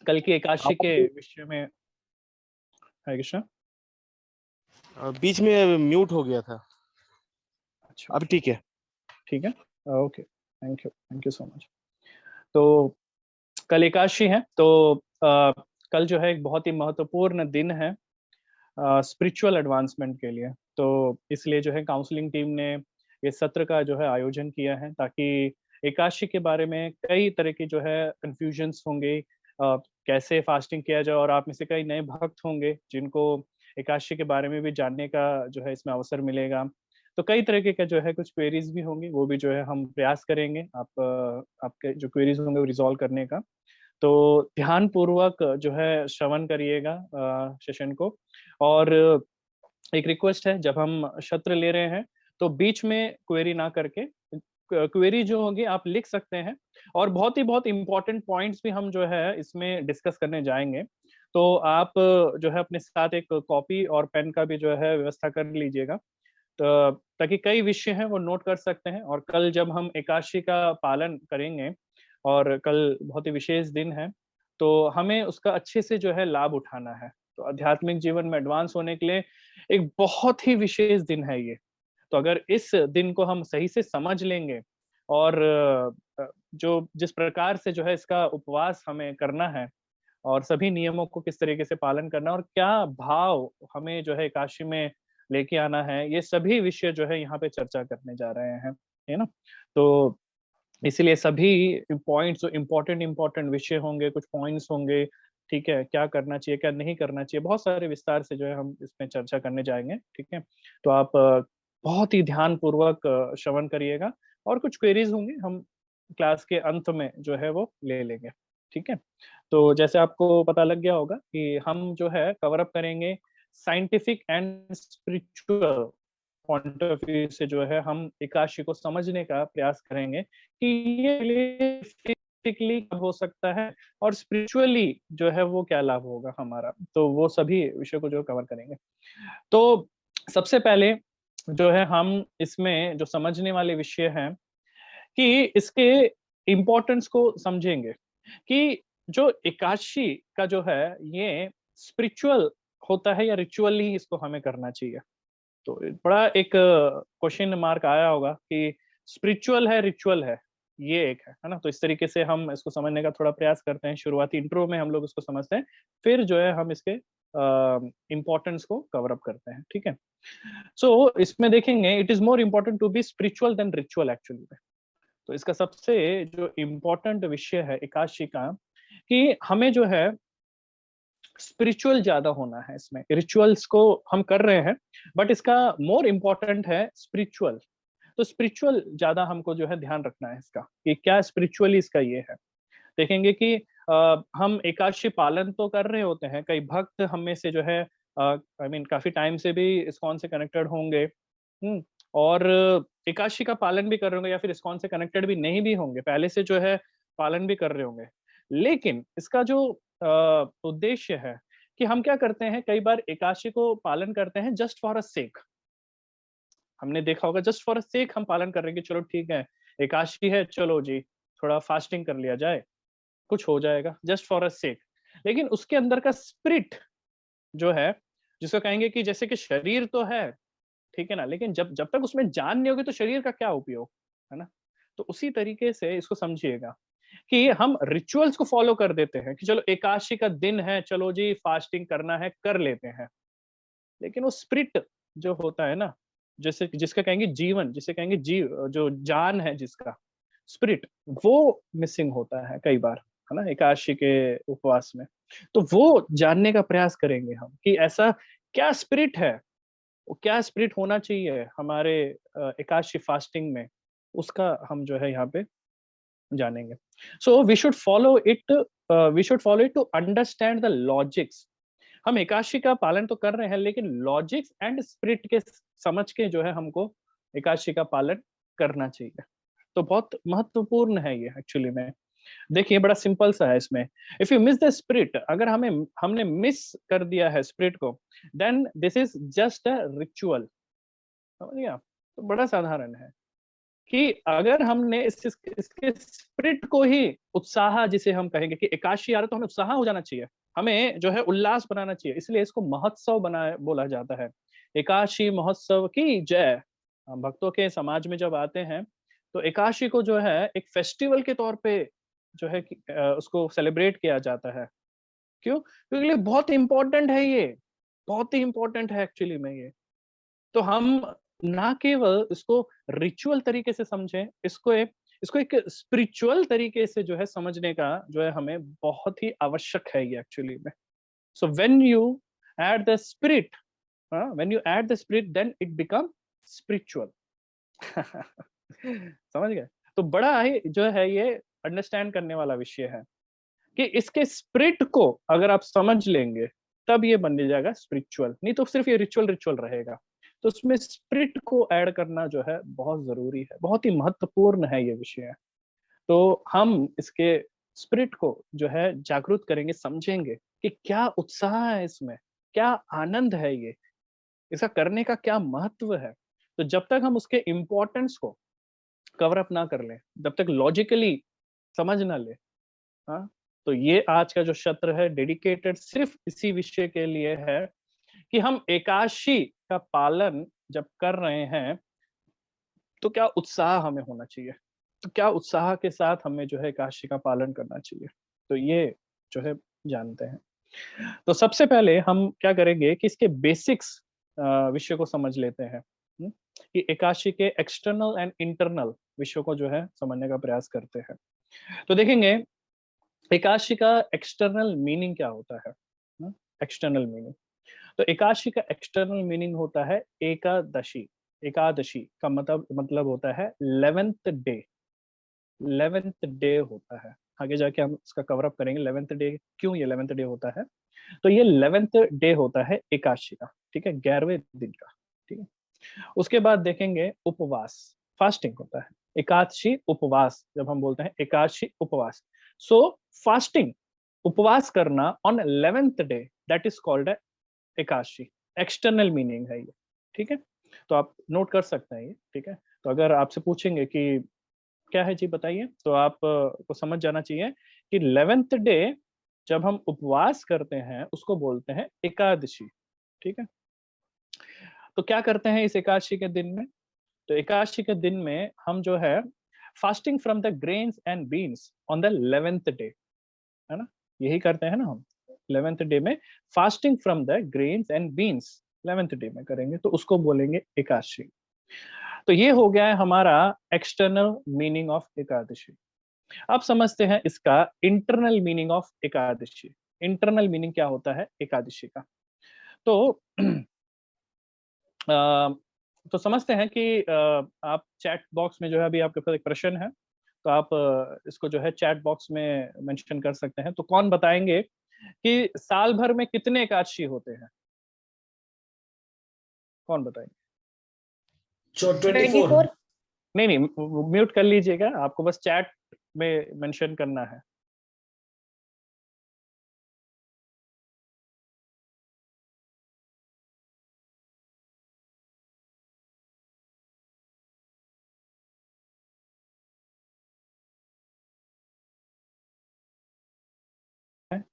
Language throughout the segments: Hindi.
कल की एकादशी आप के विषय में। हरे कृष्णा। बीच में म्यूट हो गया था। अच्छा अब ठीक है। ठीक है। Okay, thank you so much. तो कल एकादशी है, तो कल जो है एक बहुत ही महत्वपूर्ण दिन है स्पिरिचुअल एडवांसमेंट के लिए। तो इसलिए जो है काउंसलिंग टीम ने ये सत्र का जो है आयोजन किया है, ताकि एकादशी के बारे में कई तरह की जो है कंफ्यूजन्स होंगे, कैसे फास्टिंग किया जाए, और आप में से कई नए भक्त होंगे जिनको एकादशी के बारे में भी जानने का जो है इसमें अवसर मिलेगा। तो कई तरह के जो है कुछ क्वेरीज भी होंगी, वो भी जो है हम प्रयास करेंगे आपके जो क्वेरीज होंगे वो रिजॉल्व करने का। तो ध्यान पूर्वक जो है श्रवण करिएगा सेशन को। और एक रिक्वेस्ट है, जब हम सत्र ले रहे हैं तो बीच में क्वेरी ना करके, क्वेरी जो होगी आप लिख सकते हैं, और बहुत इंपॉर्टेंट पॉइंट्स भी हम जो है इसमें डिस्कस करने जाएंगे। तो आप जो है अपने साथ एक कॉपी और पेन का भी जो है व्यवस्था कर लीजिएगा, तो ताकि कई विषय हैं वो नोट कर सकते हैं। और कल जब हम एकादशी का पालन करेंगे, और कल बहुत ही विशेष दिन है, तो हमें उसका अच्छे से जो है लाभ उठाना है। तो आध्यात्मिक जीवन में एडवांस होने के लिए एक बहुत ही विशेष दिन है ये। तो अगर इस दिन को हम सही से समझ लेंगे, और जो जिस प्रकार से जो है इसका उपवास हमें करना है, और सभी नियमों को किस तरीके से पालन करना है, और क्या भाव हमें जो है एकादशी में लेके आना है, ये सभी विषय जो है यहाँ पे चर्चा करने जा रहे हैं, है ना। तो इसीलिए सभी पॉइंट्स, जो इम्पोर्टेंट इम्पोर्टेंट विषय होंगे, कुछ पॉइंट्स होंगे, ठीक है, क्या करना चाहिए क्या नहीं करना चाहिए, बहुत सारे विस्तार से जो है हम इसमें चर्चा करने जाएंगे, ठीक है। तो आप बहुत ही ध्यान पूर्वक श्रवण करिएगा, और कुछ क्वेरीज होंगी हम क्लास के अंत में जो है वो ले लेंगे, ठीक है। तो जैसे आपको पता लग गया होगा कि हम जो है कवर अप करेंगे scientific and spiritual point of view से, जो है हम एकादशी को समझने का प्रयास करेंगे कि ये फिजिकली हो सकता है, और स्पिरिचुअली जो है वो क्या लाभ होगा हमारा। तो वो सभी विषय को जो कवर करेंगे। तो सबसे पहले जो है हम इसमें जो समझने वाले विषय हैं, कि इसके इम्पोर्टेंस को समझेंगे, कि जो एकादशी का जो है ये स्पिरिचुअल होता है या रिचुअली इसको हमें करना चाहिए। तो बड़ा एक क्वेश्चन मार्क आया होगा कि स्पिरिचुअल है रिचुअल है, ये एक है ना। तो इस तरीके से हम इसको समझने का थोड़ा प्रयास करते हैं, शुरुआती इंट्रो में हम लोग इसको समझते हैं, फिर जो है हम इसके इम्पोर्टेंस को कवर अप करते हैं, ठीक है। सो इसमें देखेंगे it is more important to be spiritual then ritual actually. तो इसका सबसे जो इम्पोर्टेंट विषय है एकादशी का, कि हमें जो है स्पिरिचुअल ज्यादा होना है इसमें। रिचुअल्स को हम कर रहे हैं, बट इसका मोर इम्पोर्टेंट है स्पिरिचुअल। तो स्पिरिचुअल ज्यादा हमको जो है ध्यान रखना है इसका, कि क्या स्पिरिचुअली इसका ये है। देखेंगे कि हम एकादशी पालन तो कर रहे होते हैं, कई भक्त हम में से जो है आई मीन काफी टाइम से भी इस्कॉन से कनेक्टेड होंगे, और एकादशी का पालन भी कर रहे होंगे, या फिर इस्कॉन से कनेक्टेड भी नहीं भी होंगे, पहले से जो है पालन भी कर रहे होंगे। लेकिन इसका जो उद्देश्य है, कि हम क्या करते हैं, कई बार एकादशी को पालन करते हैं जस्ट फॉर अ सेक। हमने देखा होगा जस्ट फॉर अ सेक हम पालन कर रहे हैं, कि चलो ठीक है एकादशी है, चलो जी थोड़ा फास्टिंग कर लिया जाए, कुछ हो जाएगा, जस्ट फॉर अ सेक। लेकिन उसके अंदर का स्पिरिट जो है, जिसको कहेंगे कि जैसे कि शरीर तो है, ठीक है ना, लेकिन जब जब तक उसमें जान नहीं होगी तो शरीर का क्या उपयोग, है ना। तो उसी तरीके से इसको समझिएगा, कि हम रिचुअल्स को फॉलो कर देते हैं, कि चलो एकादशी का दिन है, चलो जी फास्टिंग करना है, कर लेते हैं। लेकिन वो स्पिरिट जो होता है ना, जैसे जिसका कहेंगे जीवन, जिसे कहेंगे जीव, जो जान है जिसका, स्पिरिट, वो मिसिंग होता है कई बार, है ना, एकादशी के उपवास में। तो वो जानने का प्रयास करेंगे हम, कि ऐसा क्या स्पिरिट है, वो क्या स्पिरिट होना चाहिए हमारे एकादशी फास्टिंग में, उसका हम जो है यहाँ पे जानेंगे। So we should follow it to understand the logics. हम एकादशी का पालन तो कर रहे हैं, लेकिन लॉजिक्स एंड स्पिरिट के समझ के जो है हमको एकादशी का पालन करना चाहिए। तो बहुत महत्वपूर्ण है ये एक्चुअली में। देखिए बड़ा सिंपल सा है इसमें। If you miss the spirit, अगर हमने मिस कर दिया है स्पिरिट को, then this is just a ritual. समझ गए आप? तो बड़ा साधारण है, कि अगर हमने इसके स्पिरिट को ही उत्साह जिसे हम कहेंगे कि एकादशी आ रहा तो हमें उत्साह हो जाना चाहिए, हमें जो है उल्लास बनाना चाहिए, इसलिए इसको महोत्सव बना बोला जाता है। एकादशी महोत्सव की जय। भक्तों के समाज में जब आते हैं तो एकादशी को जो है एक फेस्टिवल के तौर पे जो है कि उसको सेलिब्रेट किया जाता है। क्यों? क्योंकि ये बहुत इम्पोर्टेंट है ये, बहुत ही इम्पोर्टेंट है एक्चुअली में ये। तो हम ना केवल इसको रिचुअल तरीके से समझें, इसको एक स्पिरिचुअल तरीके से जो है समझने का जो है हमें बहुत ही आवश्यक है ये एक्चुअली में। So when you add the spirit, when you add the spirit then it become spiritual. समझ गए? तो बड़ा ही जो है ये अंडरस्टैंड करने वाला विषय है कि इसके स्पिरिट को अगर आप समझ लेंगे तब ये बन जाएगा स्पिरिचुअल, नहीं तो सिर्फ ये रिचुअल रिचुअल रहेगा। तो उसमें स्पिरिट को ऐड करना जो है बहुत जरूरी है, बहुत ही महत्वपूर्ण है ये विषय। तो हम इसके स्पिरिट को जो है जागरूक करेंगे, समझेंगे कि क्या उत्साह है इसमें, क्या आनंद है ये, इसका करने का क्या महत्व है। तो जब तक हम उसके इम्पोर्टेंस को कवर अप ना कर लें, जब तक लॉजिकली समझ ना ले, हाँ, तो ये आज का जो सत्र है डेडिकेटेड सिर्फ इसी विषय के लिए है कि हम एकादशी का पालन जब कर रहे हैं तो क्या उत्साह हमें होना चाहिए, तो क्या उत्साह के साथ हमें जो है एकादशी का पालन करना चाहिए। तो ये जो है जानते हैं। तो सबसे पहले हम क्या करेंगे कि इसके बेसिक्स विषय को समझ लेते हैं, कि एकादशी के एक्सटर्नल एंड इंटरनल विषयों को जो है समझने का प्रयास करते हैं। तो देखेंगे एकादशी का एक्सटर्नल मीनिंग क्या होता है। एक्सटर्नल मीनिंग, तो एकादशी का एक्सटर्नल मीनिंग होता है एकादशी। एकादशी का मतलब होता है 11th डे। 11th डे होता है, आगे जाके हम इसका कवर अप करेंगे 11th डे क्यों ये 11th डे होता है। तो ये 11th डे होता है एकादशी का, ठीक है, 11वें दिन का, ठीक है। उसके बाद देखेंगे उपवास, फास्टिंग होता है। एकादशी उपवास, जब हम बोलते हैं एकादशी उपवास, सो फास्टिंग, उपवास करना on 11th day, that is called Ekadashi. External meaning है ये, ठीक है। तो आप नोट कर सकते हैं ये, ठीक है। तो अगर आपसे पूछेंगे कि क्या है जी बताइए, तो आप को समझ जाना चाहिए कि 11th डे जब हम उपवास करते हैं उसको बोलते हैं एकादशी, ठीक है। तो क्या करते हैं इस एकादशी के दिन में, तो एकादशी के दिन में हम जो है fasting from the grains and beans on the 11th day, है ना, यही करते हैं ना हम 11th डे में, fasting from the grains and beans 11th day में करेंगे तो उसको बोलेंगे एकादशी। तो ये हो गया है हमारा एक्सटर्नल मीनिंग ऑफ एकादशी। अब समझते हैं इसका internal meaning of Ekadashi. Internal meaning क्या होता है एकादशी का, तो अ, तो समझते हैं कि आप चैट बॉक्स में जो है अभी आपके पास एक प्रश्न है, तो आप इसको जो है चैट बॉक्स में मेंशन कर सकते हैं। तो कौन बताएंगे कि साल भर में कितने एकादशी होते हैं, कौन बताएंगे। 24। नहीं नहीं, म्यूट कर लीजिएगा, आपको बस चैट में मेंशन करना है।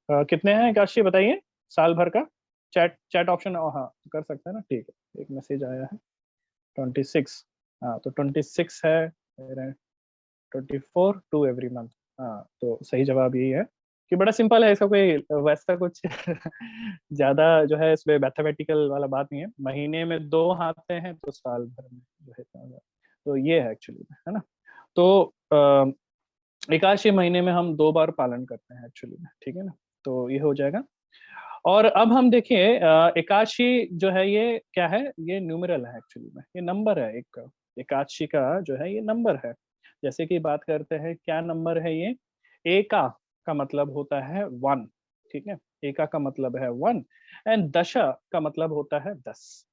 कितने हैं एकादशी बताइए साल भर का, चैट चैट ऑप्शन, हाँ कर सकते हैं ना, ठीक है। एक मैसेज आया है 26, हाँ तो 26 है, 24 टू एवरी मंथ। हाँ तो सही जवाब यही है कि बड़ा सिंपल है, इसका कोई वैसा कुछ ज्यादा जो है इसमें मैथमेटिकल वाला बात नहीं है। महीने में 2 आते हैं तो साल भर में जो है 4, तो ये है एक्चुअली में, है ना। तो एकादशी महीने में हम 2 बार पालन करते हैं एक्चुअली में, ठीक है ना। तो ये हो जाएगा। और अब हम देखिए एकादशी जो है ये क्या है, ये न्यूमेरल है एक्चुअली में, ये नंबर है एक, एकादशी का जो है ये नंबर है। जैसे कि बात करते हैं क्या नंबर है ये, एका का मतलब होता है 1, ठीक है, एका का मतलब है 1 एंड दशा का मतलब होता है 10,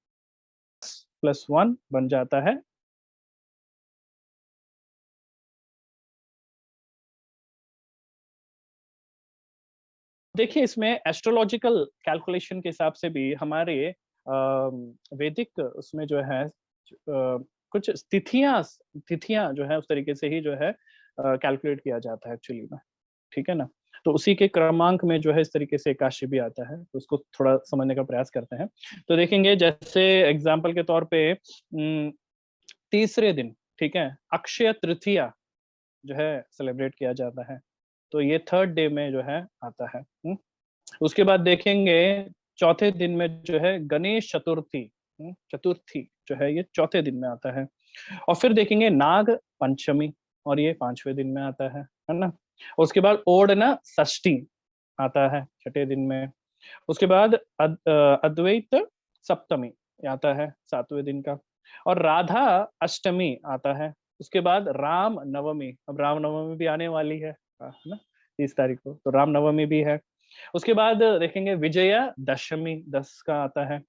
प्लस 1 बन जाता है। देखिए इसमें एस्ट्रोलॉजिकल कैलकुलेशन के हिसाब से भी हमारे वैदिक उसमें जो है कुछ तिथियां जो है उस तरीके से ही जो है कैलकुलेट किया जाता है एक्चुअली में, ठीक है ना। तो उसी के क्रमांक में जो है इस तरीके से एकादशी भी आता है, तो उसको थोड़ा समझने का प्रयास करते हैं। तो देखेंगे जैसे एग्जाम्पल के तौर पे तीसरे दिन, ठीक है, अक्षय तृतीया जो है सेलिब्रेट किया जाता है, तो ये थर्ड डे में जो है आता है। उसके बाद देखेंगे चौथे दिन में जो है गणेश चतुर्थी, चतुर्थी जो है ये चौथे दिन में आता है। और फिर देखेंगे नाग पंचमी, और ये पांचवें दिन में आता है ना। उसके बाद ओडना षष्ठी आता है छठे दिन में। उसके बाद अद्वैत सप्तमी आता है सातवें दिन का, और राधा अष्टमी आता है। उसके बाद राम नवमी, अब राम नवमी भी आने वाली है ना 30 तारीख को, तो राम नवमी भी है। उसके बाद देखेंगे विजया दशमी 10 का आता है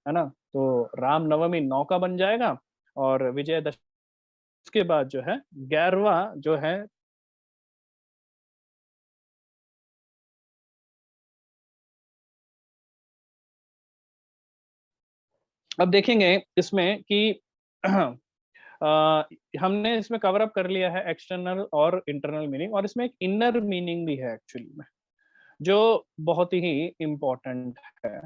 ना। तो राम नवमी 9 का बन जाएगा, और विजय दशमी उसके बाद जो है 11वां जो है अब देखेंगे इसमें कि हमने इसमें कवर अप कर लिया है एक्सटर्नल और इंटरनल मीनिंग, और इसमें एक इनर मीनिंग भी है एक्चुअली में, जो बहुत ही इम्पोर्टेंट है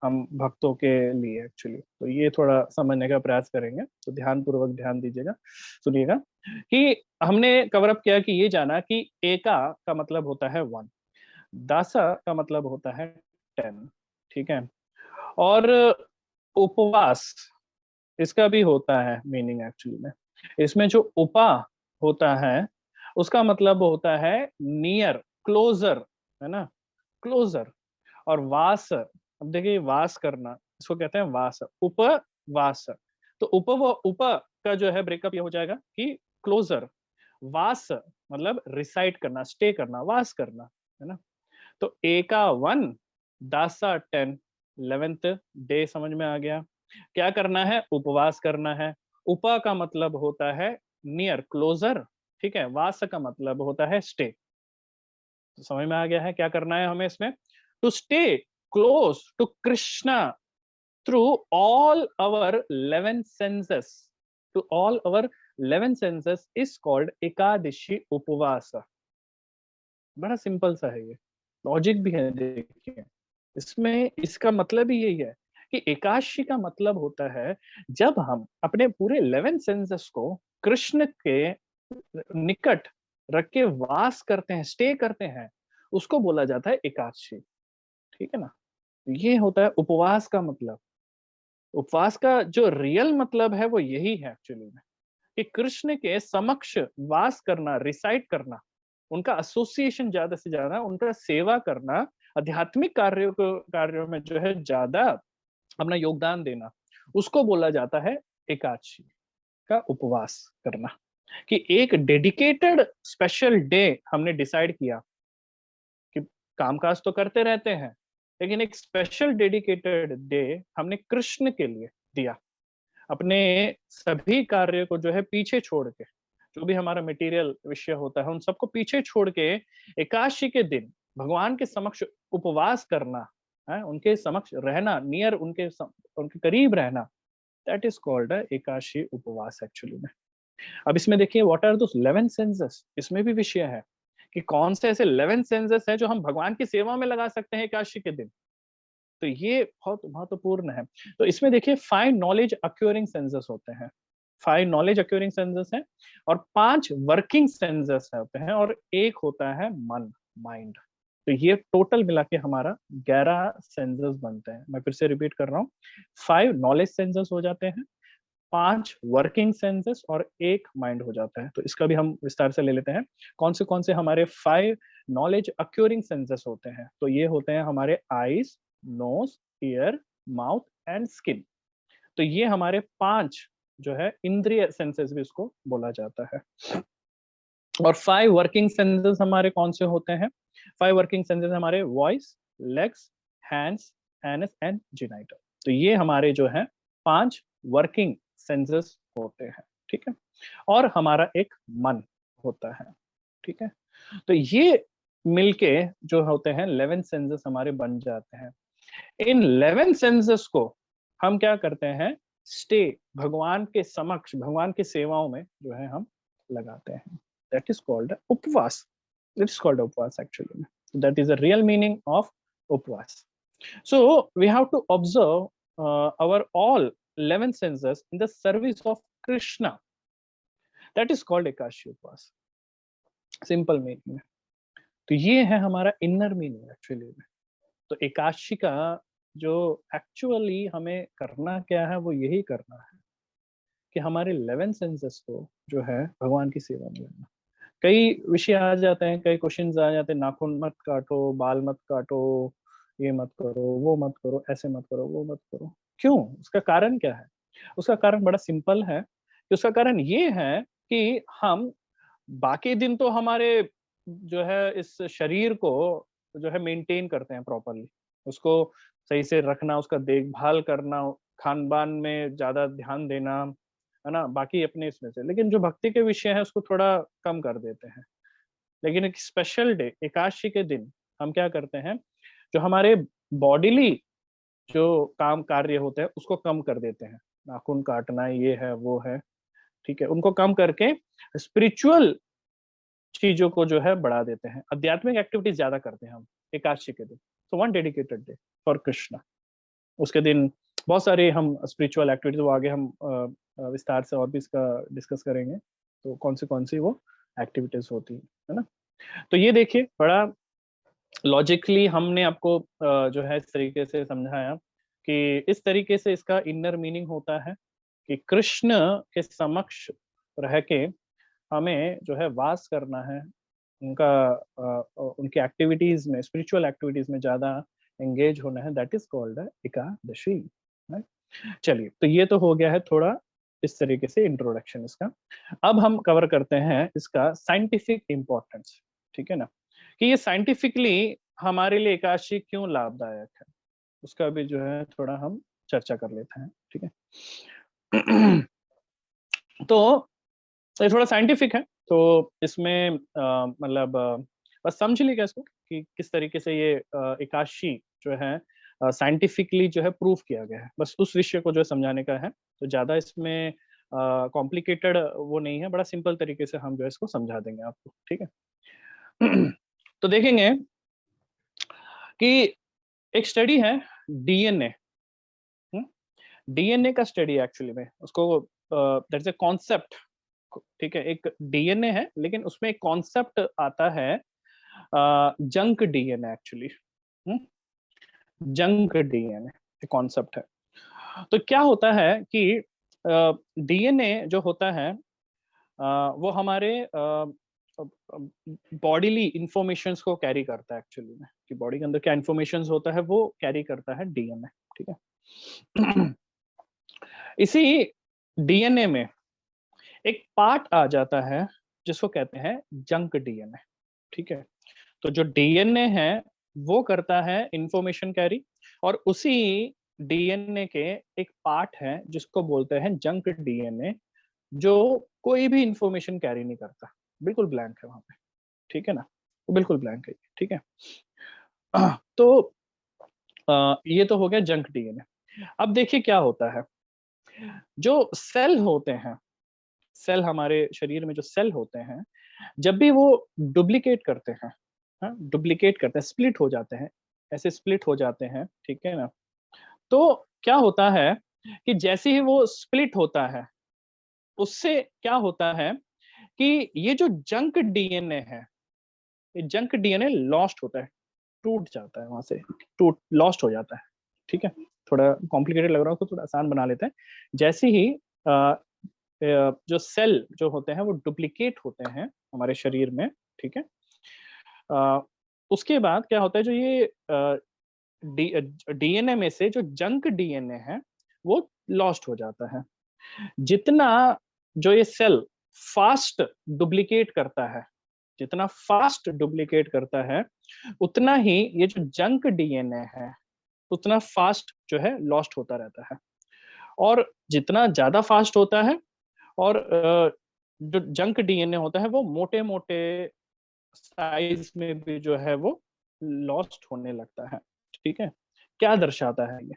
हम भक्तों के लिए एक्चुअली। तो ये थोड़ा समझने का प्रयास करेंगे, तो ध्यान पूर्वक ध्यान दीजिएगा, सुनिएगा। कि हमने कवर अप किया कि ये जाना कि एका का मतलब होता है 1, दासा का मतलब होता है 10, ठीक है। और उपवास, इसका भी होता है मीनिंग एक्चुअली में। इसमें जो उपा होता है उसका मतलब होता है नियर, क्लोजर, है ना, क्लोजर। और वास, अब देखिए वास करना, इसको कहते हैं वास, उपवास। तो उप का जो है ब्रेकअप ये हो जाएगा कि क्लोजर, वास मतलब रिसाइड करना, स्टे करना, वास करना, है ना। तो एका 1, दासा 10, 11th डे समझ में आ गया। क्या करना है, उपवास करना है। उपा का मतलब होता है नियर, क्लोजर, ठीक है। वास का मतलब होता है स्टे। तो समझ में आ गया है क्या करना है हमें इसमें, to stay close to Krishna through all our 11 senses, to all our 11 senses is called Ekadashi उपवास। बड़ा सिंपल सा है ये, लॉजिक भी है देखिए इसमें। इसका मतलब ही यही है कि एकादशी का मतलब होता है जब हम अपने पूरे 11 सेंसेस को कृष्ण के निकट रख के वास करते हैं, स्टे करते हैं, उसको बोला जाता है एकादशी, ठीक है ना। ये होता है उपवास का मतलब। उपवास का जो रियल मतलब है वो यही है एक्चुअली में, कि कृष्ण के समक्ष वास करना, रिसाइड करना, उनका एसोसिएशन ज्यादा से ज्यादा, उनका सेवा करना, आध्यात्मिक कार्यों में जो है ज्यादा अपना योगदान देना, उसको बोला जाता है एकादशी का उपवास करना। कि एक डेडिकेटेड स्पेशल डे हमने डिसाइड किया कि कामकाज तो करते रहते हैं, लेकिन एक स्पेशल डेडिकेटेड डे हमने कृष्ण के लिए दिया। अपने सभी कार्य को जो है पीछे छोड़ के, जो भी हमारा मटेरियल विषय होता है उन सबको पीछे छोड़ के एकादशी के दिन भगवान के समक्ष उपवास करना है, उनके समक्ष रहना, नियर उनके करीब रहना, दैट इज कॉल्ड एकादशी उपवास एक्चुअली में। अब इसमें देखिए व्हाट आर दोस 11 सेंसेस, इसमें भी विषय है कि कौन से ऐसे 11 सेंसेस है जो हम भगवान की सेवा में लगा सकते हैं एकादशी के दिन। तो ये बहुत महत्वपूर्ण है। तो इसमें देखिए 5 नॉलेज अक्यूरिंग सेंसेस होते हैं, 5 नॉलेज अक्यूरिंग सेंसेस हैं, और 5 वर्किंग सेंसेस होते हैं, और एक होता है मन, माइंड। तो ये टोटल मिला के हमारा 11 सेंसेस बनते हैं। मैं फिर से रिपीट कर रहा हूँ, 5 नॉलेज सेंसेस हो जाते हैं, 5 वर्किंग सेंसेस, और एक माइंड हो जाता है। तो इसका भी हम विस्तार से ले लेते हैं। कौन से हमारे 5 नॉलेज अक्यूरिंग सेंसेस होते हैं। तो ये होते हैं हमारे eyes, nose, ear, mouth and skin. तो ये हमारे 5 जो है इंद्रिय सेंसेस भी इसको बोला जाता है। और 5 वर्किंग सेंसेस हमारे कौन से होते हैं, 5 वर्किंग सेंसेस हमारे voice, legs, hands, anus and genital. तो ये हमारे जो है 5 वर्किंग सेंसेस होते हैं, ठीक है। और हमारा एक मन होता है, ठीक है। तो ये मिलके जो होते हैं 11 सेंसेस हमारे बन जाते हैं। इन 11 सेंसेस को हम क्या करते हैं, स्टे भगवान के समक्ष, भगवान की सेवाओं में जो है हम लगाते हैं। दैट इज कॉल्ड उपवास। इट इज कॉल्ड उपवास एक्चुअली में। That is the real meaning of उपवास। So we have to observe our all 11 senses in the service of Krishna. That is called Ekashi Upvas. Simple meaning. तो ये है हमारा इनर मीनिंग एक्चुअली में। तो एकादशी का जो एक्चुअली हमें करना क्या है, वो यही करना है कि हमारे 11 सेंसेस को जो है भगवान की सेवा में लगना। कई विषय आ जाते हैं, कई क्वेश्चंस आ जाते हैं, नाखून मत काटो, बाल मत काटो, ये मत करो, वो मत करो, ऐसे मत करो, वो मत करो। क्यों? उसका कारण क्या है? उसका कारण बड़ा सिंपल है कि उसका कारण ये है कि हम बाकी दिन तो हमारे जो है इस शरीर को जो है मेंटेन करते हैं प्रॉपर्ली, उसको सही से रखना, उसका देखभाल करना, खान-पान में ज़्यादा ध्यान देना, है ना? बाकी अपने इसमें से। लेकिन जो भक्ति के विषय है उसको थोड़ा कम कर देते हैं। लेकिन एक स्पेशल डे एकादशी के दिन हम क्या करते हैं, जो हमारे बॉडीली जो काम कार्य होते हैं उसको कम कर देते हैं। नाखून काटना ये है, वो है, ठीक है? उनको कम करके स्पिरिचुअल चीज़ों को जो है बढ़ा देते हैं। आध्यात्मिक एक्टिविटीज़ ज़्यादा करते हैं हम एकादशी के दिन। So one dedicated day for Krishna. उसके दिन बहुत सारे हम स्पिरिचुअल एक्टिविटीज़, वो आगे हम विस्तार से और भी इसका डिस्कस करेंगे। तो कौन सी वो एक्टिविटीज़ होती हैं, है ना? तो ये देखिए बड़ा लॉजिकली हमने आपको जो है इस तरीके से समझाया कि इस तरीके से इसका इनर मीनिंग होता है कि कृष्ण के समक्ष रह के हमें जो है वास करना है, उनका उनकी एक्टिविटीज में, स्पिरिचुअल एक्टिविटीज में ज्यादा एंगेज होना है। That is called Ekadashi. right? चलिए, तो ये तो हो गया है थोड़ा इस तरीके से इंट्रोडक्शन इसका। अब हम कवर करते हैं इसका साइंटिफिक इम्पोर्टेंस, ठीक है ना, कि ये साइंटिफिकली हमारे लिए एकादशी क्यों लाभदायक है, उसका भी जो है थोड़ा हम चर्चा कर लेते हैं, ठीक है। तो ये थोड़ा साइंटिफिक है, तो इसमें मतलब बस समझ लीजिएगा इसको कि किस तरीके से ये एकादशी जो है साइंटिफिकली जो है प्रूफ किया गया है। बस उस विषय को जो है समझाने का है, तो ज्यादा इसमें कॉम्प्लिकेटेड वो नहीं है, बड़ा सिंपल तरीके से हम जो है इसको समझा देंगे आपको, ठीक है। तो देखेंगे कि एक स्टडी है डीएनए। डीएनए का स्टडी एक्चुअली में उसको दैट इज अ कॉन्सेप्ट, ठीक है। एक डीएनए है लेकिन उसमें एक कॉन्सेप्ट आता है junk DNA actually. Junk DNA concept है। तो क्या होता है कि डीएनए जो होता है वो हमारे बॉडीली इंफॉर्मेशंस को कैरी करता है एक्चुअली में, कि बॉडी के अंदर क्या इंफॉर्मेशंस होता है वो कैरी करता है डीएनए, ठीक है। इसी डीएनए में एक पार्ट आ जाता है जिसको कहते हैं जंक डीएनए, ठीक है। तो जो डीएनए है वो करता है इंफॉर्मेशन कैरी, और उसी डीएनए के एक पार्ट है जिसको बोलते हैं जंक डीएनए, जो कोई भी इंफॉर्मेशन कैरी नहीं करता, बिल्कुल ब्लैंक है वहां पे, ठीक है ना, वो बिल्कुल ब्लैंक है, ठीक है। तो ये तो हो गया जंक डीएनए। अब देखिए क्या होता है, जो सेल होते हैं, सेल हमारे शरीर में जो सेल होते हैं, जब भी वो डुप्लीकेट करते हैं, हाँ, डुप्लीकेट करते हैं, स्प्लिट हो जाते हैं, ऐसे स्प्लिट हो जाते हैं, ठीक है ना। तो क्या होता है कि जैसे ही वो स्प्लिट होता है, उससे क्या होता है कि ये जो जंक डीएनए है, ये जंक डीएनए लॉस्ट होता है, टूट जाता है वहां से, टूट लॉस्ट हो जाता है, ठीक है। थोड़ा कॉम्प्लिकेटेड लग रहा हो तो थोड़ा आसान बना लेते हैं। जैसे ही जो सेल जो होते हैं वो डुप्लीकेट होते हैं हमारे शरीर में, ठीक है। अ, उसके बाद क्या होता है, जो ये डीएनए में से जो जंक डीएनए है वो लॉस्ट हो जाता है। जितना जो ये सेल फास्ट डुप्लीकेट करता है, जितना फास्ट डुप्लीकेट करता है, उतना ही ये जो जंक डीएनए है उतना फास्ट जो है लॉस्ट होता रहता है। और जितना ज्यादा फास्ट होता है, और जो जंक डीएनए होता है वो मोटे मोटे साइज में भी जो है वो लॉस्ट होने लगता है, ठीक है। क्या दर्शाता है ये,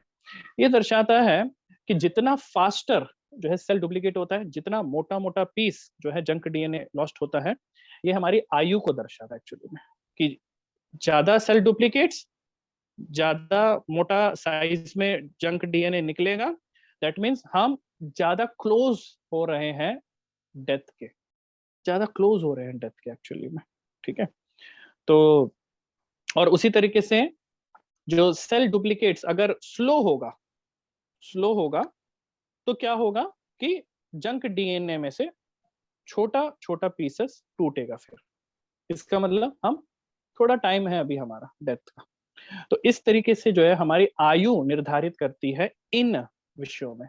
ये दर्शाता है कि जितना फास्टर जो है सेल डुप्लीकेट होता है, जितना मोटा मोटा पीस जो है जंक डीएनए लॉस्ट होता है, ये हमारी आयु को दर्शाता है एक्चुअली में, कि ज्यादा सेल डुप्लीकेट्स, ज्यादा मोटा साइज में जंक डीएनए निकलेगा, दैट मीन्स हम ज्यादा क्लोज हो रहे हैं डेथ के, ज्यादा क्लोज हो रहे हैं डेथ के एक्चुअली में। ठीक है, तो और उसी तरीके से जो सेल डुप्लीकेट्स अगर स्लो होगा तो क्या होगा कि जंक डीएनए में से छोटा छोटा पीसेस टूटेगा। फिर इसका मतलब हम थोड़ा टाइम है अभी हमारा डेथ का। तो इस तरीके से जो है हमारी आयु निर्धारित करती है इन विषयों में,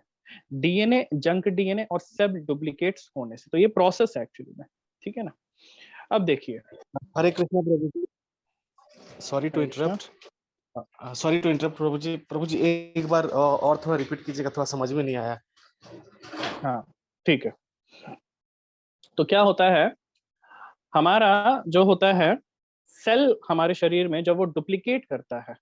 डीएनए, जंक डीएनए और सेल डुप्लीकेट्स होने से। तो ये प्रोसेस है एक्चुअली में। ठीक है ना। अब देखिए, हरे कृष्णा प्रभु जी, सॉरी टू अच्छा, इंटरप्ट, सॉरी टू इंटरप्ट प्रभु जी। प्रभु जी एक बार और थोड़ा रिपीट कीजिएगा, थोड़ा समझ में नहीं आया। हाँ ठीक है। तो क्या होता है, हमारा जो होता है सेल हमारे शरीर में जब वो डुप्लीकेट करता है,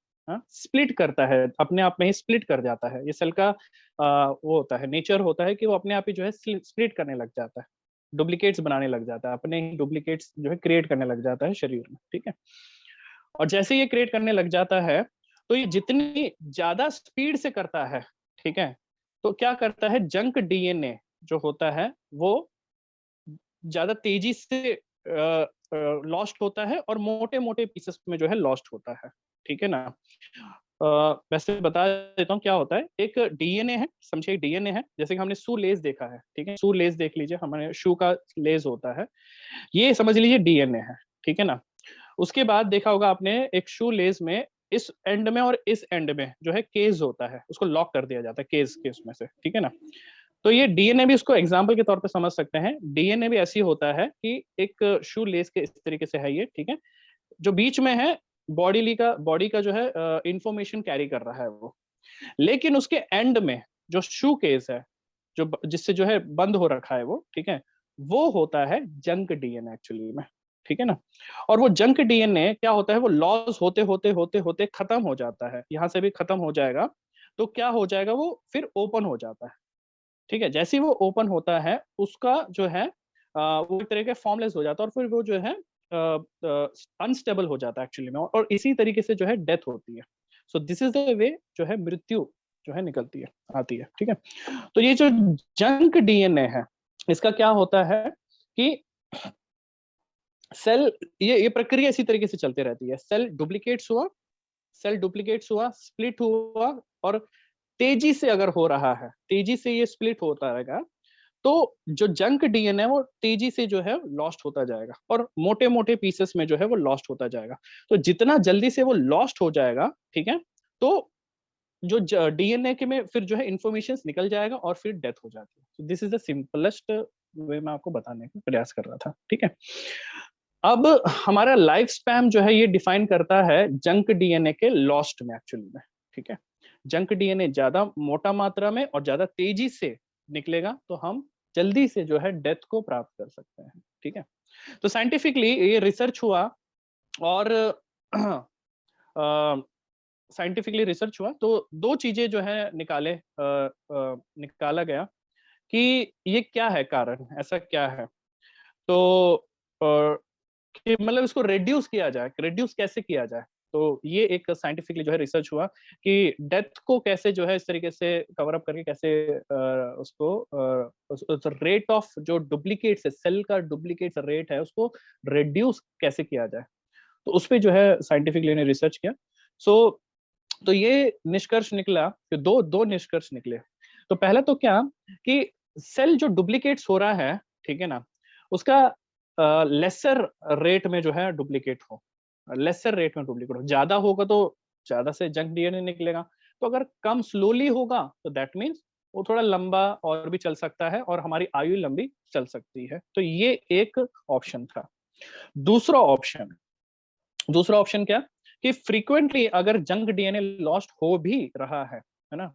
स्प्लिट करता है, अपने आप में ही स्प्लिट कर जाता है। ये सेल का वो होता है, नेचर होता है कि वो अपने आप ही जो है स्प्लिट करने लग जाता है, डुप्लीकेट्स बनाने लग जाता है, अपने ही डुप्लीकेट्स जो है क्रिएट करने लग जाता है शरीर में। ठीक है, और जैसे ये क्रिएट करने लग जाता है तो ये जितनी ज्यादा स्पीड से करता है, ठीक है, तो क्या करता है, जंक डीएनए जो होता है वो ज्यादा तेजी से लॉस्ट होता है और मोटे मोटे पीसेस में जो है लॉस्ट होता है। ठीक है ना। वैसे बता देता हूँ क्या होता है। एक डीएनए है, समझिए डीएनए है, जैसे कि हमने शू लेस देखा है। ठीक है, शू लेस देख लीजिए, हमारे शू का लेस होता है, ये समझ लीजिए डीएनए है। ठीक है ना। उसके बाद देखा होगा आपने एक शू लेस में इस एंड में और इस एंड में जो है केज होता है, उसको लॉक कर दिया जाता है केज के उसमें से। ठीक है ना। तो ये डीएनए भी उसको एग्जाम्पल के तौर पे समझ सकते हैं। डीएनए भी ऐसी होता है कि एक शू लेस के इस तरीके से है ये। ठीक है, जो बीच में है बॉडी का जो है इंफॉर्मेशन कैरी कर रहा है वो, लेकिन उसके एंड में जो शू केस है, जो जिससे जो है बंद हो रखा है वो, ठीक है, वो होता है जंक डीएनए एक्चुअली में। ठीक है ना। और वो जंक डीएनए क्या होता है, वो लॉस होते होते होते होते खत्म हो जाता है, यहां से भी खत्म हो जाएगा। तो क्या हो जाएगा, वो फिर ओपन हो जाता है। ठीक है, जैसे ही वो ओपन होता है उसका जो है वो एक तरह के फॉर्मलेस हो जाता है और फिर वो जो है अनस्टेबल हो जाता है एक्चुअली में, और इसी तरीके से जो है डेथ होती है। So this is the way जो है मृत्यु जो है निकलती है, आती है। ठीक है, तो ये जो जंक डीएनए है, इसका क्या होता है कि सेल, ये प्रक्रिया इसी तरीके से चलती रहती है। सेल डुप्लीकेट्स हुआ, स्प्लिट हुआ, और तेजी से अगर हो रहा है, तेजी से ये स्प्लिट होता रहेगा, तो जो जंक डीएनए है वो तेजी से जो है लॉस्ट होता जाएगा और मोटे मोटे पीसेस में जो है वो लॉस्ट होता जाएगा। तो जितना जल्दी से वो लॉस्ट हो जाएगा, ठीक है, तो जो डीएनए के में फिर जो है इंफॉर्मेशन निकल जाएगा और फिर डेथ हो जाती है। This is the simplest way मैं आपको बताने का प्रयास कर रहा था। ठीक है, अब हमारा लाइफ स्पैन जो है ये डिफाइन करता है जंक डीएनए के लॉस्ट में एक्चुअली में। ठीक है, जंक डीएनए ज्यादा मोटा मात्रा में और ज्यादा तेजी से निकलेगा तो हम जल्दी से जो है डेथ को प्राप्त कर सकते हैं। ठीक है, तो साइंटिफिकली ये रिसर्च हुआ और साइंटिफिकली रिसर्च हुआ तो दो चीजें जो है निकाला गया कि ये क्या है कारण, ऐसा क्या है। तो कि मतलब इसको रिड्यूस किया जाए, रिड्यूस कैसे किया जाए। तो ये एक साइंटिफिकली जो है रिसर्च हुआ कि डेथ को कैसे जो है इस तरीके से कवर अप करके कैसे उसको उस रेट ऑफ जो डुप्लीकेट्स है, सेल का डुप्लीकेट्स रेट है, उसको रिड्यूस कैसे किया जाए। तो उस पे जो है साइंटिफिकली ने रिसर्च किया। सो तो ये निष्कर्ष निकला कि दो दो निष्कर्ष निकले। तो पहला तो क्या कि सेल जो डुप्लीकेट्स हो रहा है, ठीक है ना, उसका लेसर रेट में जो है डुप्लीकेट हो, लेसर रेट में डुप्लीकेट हो। ज्यादा होगा तो ज्यादा से जंक डीएनए निकलेगा, तो अगर कम स्लोली होगा तो दैट मीन्स वो थोड़ा लंबा और भी चल सकता है और हमारी आयु लंबी चल सकती है। तो ये एक ऑप्शन था। दूसरा ऑप्शन दूसरा ऑप्शन क्या कि फ्रीक्वेंटली अगर जंक डीएनए लॉस्ट हो भी रहा है ना,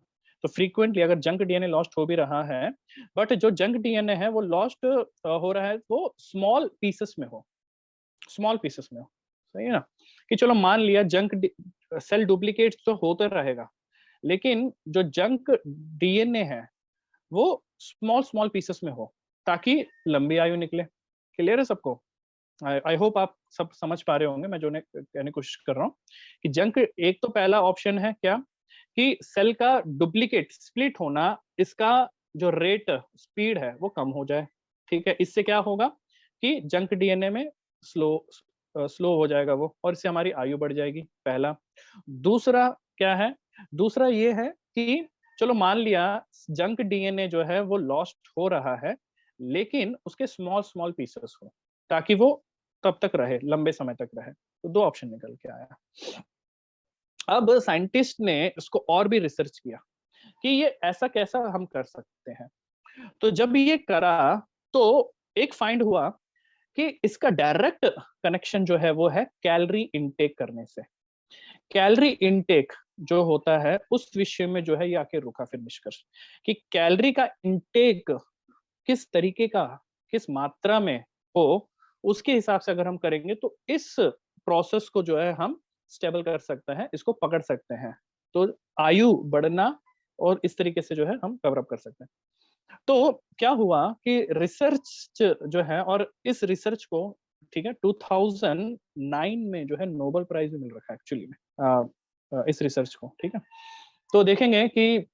तो फ्रीक्वेंटली अगर जंक डीएनए लॉस्ट हो भी रहा है, बट जो जंक डीएनए है वो लॉस्ट हो रहा है वो स्मॉल पीसेस में हो, स्मॉल पीसेस में हो। सही है ना, कि चलो मान लिया जंक सेल डुप्लीकेट तो होता रहेगा, लेकिन जो जंक डीएनए है वो स्मॉल स्मॉल पीसेस में हो, ताकि लंबी आयु निकले। क्लियर है सबको? आई होप आप सब समझ पा रहे होंगे मैं जो कहने की कोशिश कर रहा हूँ कि जंक, एक तो पहला ऑप्शन है क्या कि सेल का डुप्लीकेट स्प्लिट होना, इसका जो रेट स्पीड है वो कम हो जाए। ठीक है, इससे क्या होगा कि जंक डीएनए में स्लो स्लो हो जाएगा वो, और इससे हमारी आयु बढ़ जाएगी, पहला। दूसरा क्या है? दूसरा ये है कि चलो मान लिया जंक डीएनए जो है वो लॉस्ट हो रहा है, लेकिन उसके स्मॉल स्मॉल पीसेस हो, ताकि वो तब तक रहे, लंबे समय तक रहे। तो दो ऑप्शन निकल के आया। अब साइंटिस्ट ने इसको और भी रिसर्च किया कि ये ऐसा कैसा हम कर सकते हैं। तो जब ये करा तो एक फाइंड हुआ कि इसका डायरेक्ट कनेक्शन जो है वो है कैलोरी इनटेक करने से। कैलोरी इनटेक जो होता है उस विषय में जो है ये आके रुका फिर निष्कर्ष कि कैलोरी का इनटेक किस तरीके का, किस मात्रा में हो, उसके हिसाब से अगर हम करेंगे तो इस प्रोसेस को जो है हम स्टेबल कर सकते हैं, इसको पकड़ सकते हैं। तो आयु बढ़ना और इस तरीके से जो है हम कवर अप कर सकते हैं। तो क्या हुआ कि रिसर्च जो है, और इस रिसर्च को, ठीक है, 2009 में जो है नोबेल प्राइज भी मिल रखा है एक्चुअली में इस रिसर्च को। ठीक है, तो देखेंगे कि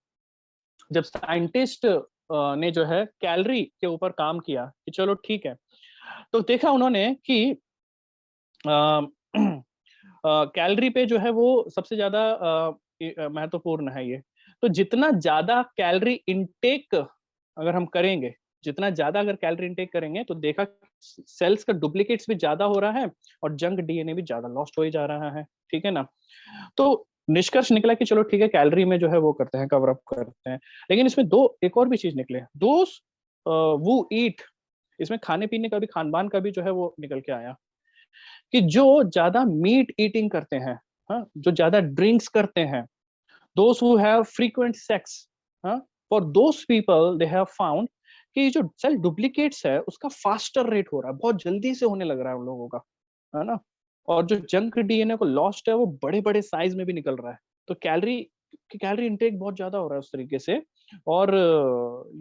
जब साइंटिस्ट ने जो है कैलोरी के ऊपर काम किया कि चलो ठीक है, तो देखा उन्होंने कि कैलोरी पे जो है वो सबसे ज्यादा महत्वपूर्ण है ये। तो जितना ज्यादा कैलोरी इनटेक अगर हम करेंगे, जितना ज्यादा अगर कैलोरी इनटेक करेंगे, तो देखा सेल्स का डुप्लीकेट्स भी ज्यादा हो रहा है और जंक डीएनए भी ज्यादा लॉस्ट हो ही जा रहा है। ठीक है ना? तो निष्कर्ष निकला कि चलो ठीक है, कैलोरी में जो है वो करते हैं, कवर अप करते हैं। लेकिन इसमें दो एक और भी चीज निकले, दोस्त वो ईट, इसमें खाने पीने का भी, खान-पान का भी जो है वो निकल के आया कि जो ज्यादा मीट ईटिंग करते हैं, हाँ, जो ज्यादा ड्रिंक्स करते हैं, those who have frequent sex, हाँ, for those people they have found कि जो सेल डुप्लीकेट्स है उसका फास्टर रेट हो रहा है, बहुत जल्दी से होने लग रहा है उन लोगों का, है ना? और जो जंक डीएनए को लॉस्ट है वो बड़े-बड़े साइज में भी निकल रहा है। तो कैलोरी इंटेक बहुत ज्यादा हो रहा है उस तरीके से। और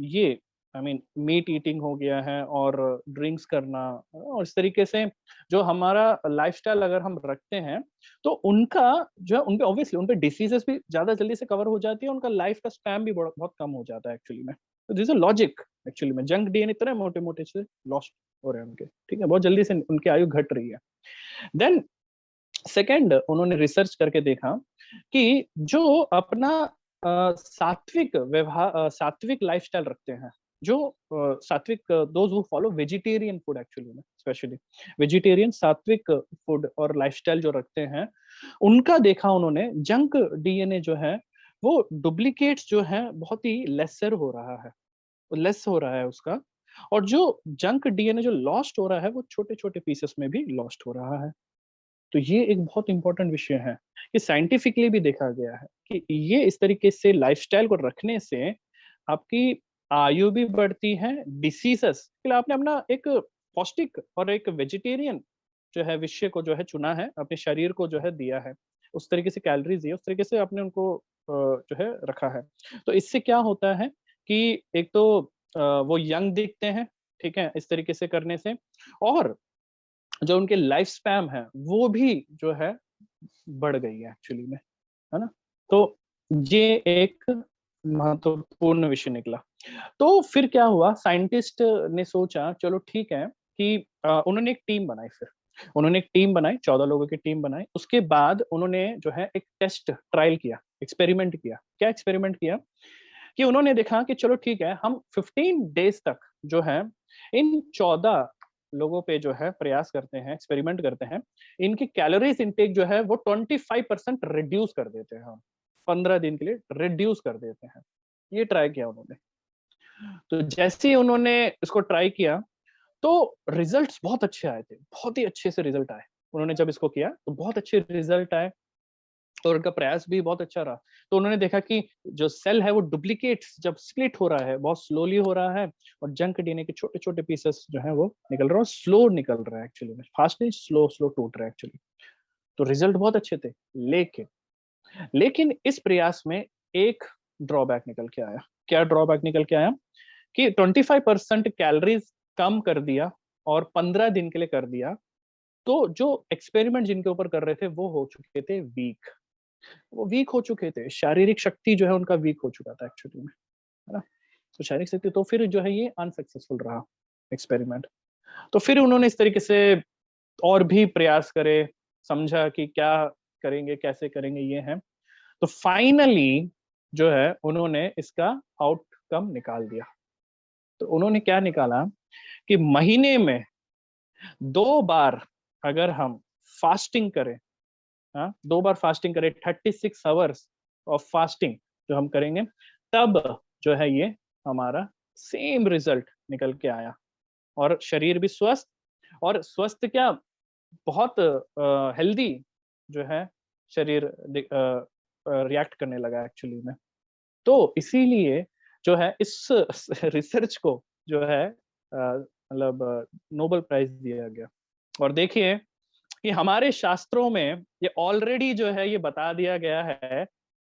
ये आई मीन मीट ईटिंग हो गया है और ड्रिंक्स करना, और इस तरीके से जो हमारा लाइफस्टाइल अगर हम रखते हैं, तो उनका जो है उनपे ऑब्वियसली उनपे डिसीजेस भी ज्यादा जल्दी से कवर हो जाती है, उनका लाइफ का स्पैन भी बहुत कम हो जाता है एक्चुअली में। तो दिस इज लॉजिक एक्चुअली में, जंक डीएनए इतने मोटे-मोटे से लॉस्ट हो रहे हैं उनके, ठीक है? बहुत जल्दी से उनकी आयु घट रही है। देन सेकंड उन्होंने रिसर्च करके देखा कि जो अपना सात्विक लाइफस्टाइल रखते हैं, जो सात्विक, those who follow vegetarian food actually में, स्पेशली वेजिटेरियन सात्विक फूड और लाइफस्टाइल जो रखते हैं, उनका देखा उन्होंने जंक डीएनए जो है वो डुप्लीकेट्स जो है बहुत ही लेसर हो रहा है, लेस हो रहा है उसका। और जो जंक डीएनए जो लॉस्ट हो रहा है वो छोटे-छोटे पीसेस में भी लॉस्ट हो रहा है। तो ये एक बहुत इंपॉर्टेंट विषय है कि साइंटिफिकली भी देखा गया है कि ये इस तरीके से लाइफस्टाइल को रखने से आपकी आयु भी बढ़ती है, डिसीजेस के लिए आपने अपना एक पौष्टिक और एक वेजिटेरियन जो है विषय को जो है चुना है, अपने शरीर को जो है दिया है, उस तरीके से कैलोरीज दिए, उस तरीके से आपने उनको जो है रखा है। तो इससे क्या होता है कि एक तो वो यंग दिखते हैं, ठीक है, इस तरीके से करने से, और जो उनके लाइफ स्पैन है वो भी जो है बढ़ गई है एक्चुअली में, है ना? तो ये एक महत्वपूर्ण विषय निकला। तो फिर क्या हुआ, साइंटिस्ट ने सोचा चलो ठीक है कि उन्होंने एक टीम बनाई फिर। उन्होंने एक टीम बनाई, 14 लोगों की टीम बनाई। उसके बाद उन्होंने जो है एक टेस्ट ट्रायल किया, एक्सपेरिमेंट किया। क्या एक्सपेरिमेंट किया कि उन्होंने देखा कि चलो ठीक है, हम 15 डेज़ तक जो है इन 14 लोगों पे जो है प्रयास करते हैं, एक्सपेरिमेंट करते हैं। इनकी कैलोरीज़ इनटेक जो है वो 25% रिड्यूस कर देते हैं हम। 15 दिन के लिए रिड्यूस कर देते हैं। ये ट्राई किया उन्होंने। तो जैसे ही उन्होंने इसको ट्राई किया, तो रिजल्ट्स बहुत अच्छे आए थे। बहुत ही अच्छे से रिजल्ट आए। उन्होंने जब इसको किया, तो बहुत अच्छे रिजल्ट आए और उनका प्रयास भी बहुत अच्छा रहा। तो उन्होंने देखा कि जो सेल है वो डुप्लीकेट्स जब स्प्लिट हो रहा है, बहुत स्लोली हो रहा है, और जंक डीएनए के छोटे-छोटे पीसेस जो हैं वो निकल रहा है, और स्लो निकल रहा है एक्चुअली में। फास्ट नहीं, स्लो टूट रहा है एक्चुअली। तो रिजल्ट बहुत अच्छे थे। लेकिन इस प्रयास में एक ड्रॉबैक निकल के आया। क्या ड्रॉबैक निकल के आया कि 25% कैलोरीज कम कर दिया और 15 दिन के लिए कर दिया, तो जो एक्सपेरिमेंट जिनके ऊपर कर रहे थे वो हो चुके थे वीक। वो वीक हो चुके थे, शारीरिक शक्ति जो है उनका वीक हो चुका था एक्चुअली में, है ना? तो शारीरिक शक्ति, तो फिर जो है ये अनसक्सेसफुल रहा एक्सपेरिमेंट। तो फिर उन्होंने इस तरीके से और भी प्रयास करे, समझा कि क्या करेंगे, कैसे करेंगे, ये है। तो फाइनली जो है उन्होंने इसका आउटकम निकाल दिया। तो उन्होंने क्या निकाला कि महीने में 2 बार अगर हम फास्टिंग करें, हाँ, 2 बार फास्टिंग करें, 36 आवर्स ऑफ फास्टिंग जो हम करेंगे, तब जो है ये हमारा सेम रिजल्ट निकल के आया और शरीर भी स्वस्थ, और स्वस्थ क्या, बहुत हेल्दी जो है शरीर रिएक्ट करने लगा एक्चुअली में। तो इसीलिए जो है इस रिसर्च को जो है मतलब नोबेल प्राइज दिया गया। और देखिए कि हमारे शास्त्रों में ये ऑलरेडी जो है ये बता दिया गया है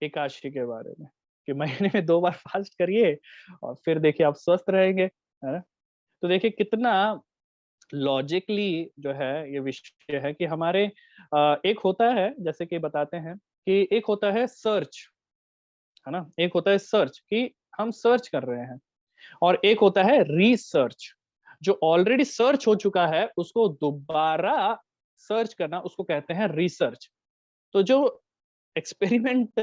एकादशी के बारे में, कि महीने में 2 बार फास्ट करिए और फिर देखिए आप स्वस्थ रहेंगे, है ना? तो देखिए कितना लॉजिकली जो है ये विषय है कि हमारे एक होता है, जैसे कि बताते हैं कि एक होता है सर्च, है ना? एक होता है सर्च कि हम सर्च कर रहे हैं, और एक होता है रिसर्च, जो ऑलरेडी सर्च हो चुका है उसको दोबारा सर्च करना, उसको कहते हैं रिसर्च। तो जो एक्सपेरिमेंट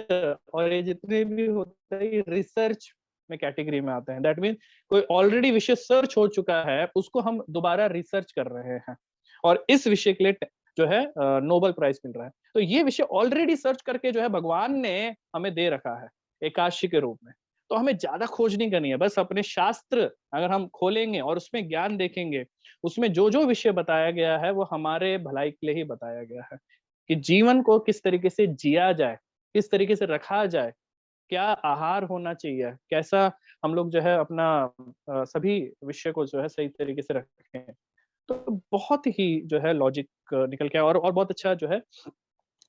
और ये जितने भी होते हैं ये रिसर्च में कैटेगरी में आते हैं। दैट मीन कोई ऑलरेडी विषय सर्च हो चुका है उसको हम दोबारा रिसर्च कर रहे हैं, और इस विषय के लिए जो है नोबेल प्राइज मिल रहा है। तो ये विषय ऑलरेडी सर्च करके जो है भगवान ने हमें दे रखा है एकादशी के रूप में। तो हमें ज्यादा खोज नहीं करनी है, बस अपने शास्त्र अगर हम खोलेंगे और उसमें ज्ञान देखेंगे, उसमें जो जो विषय बताया गया है वो हमारे भलाई के लिए ही बताया गया है, कि जीवन को किस तरीके से जिया जाए, किस तरीके से रखा जाए, क्या आहार होना चाहिए, कैसा हम लोग जो है अपना सभी विषय को जो है सही तरीके से रखें। तो बहुत ही जो है लॉजिक निकल के आया, और बहुत अच्छा जो है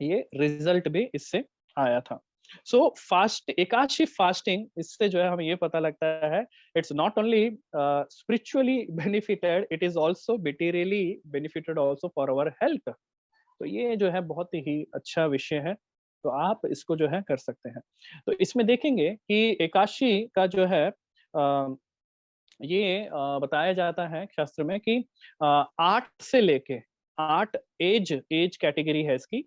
ये रिजल्ट भी इससे आया था। सो फास्ट एकादशी फास्टिंग, इससे जो है हमें ये पता लगता है it's not only spiritually benefited, it is also materially benefited also for our health. तो ये जो है बहुत ही अच्छा विषय है, तो आप इसको जो है कर सकते हैं। तो इसमें देखेंगे कि एकादशी का जो है ये बताया जाता है शास्त्र में कि 8 से लेके 8 एज एज कैटेगरी है इसकी,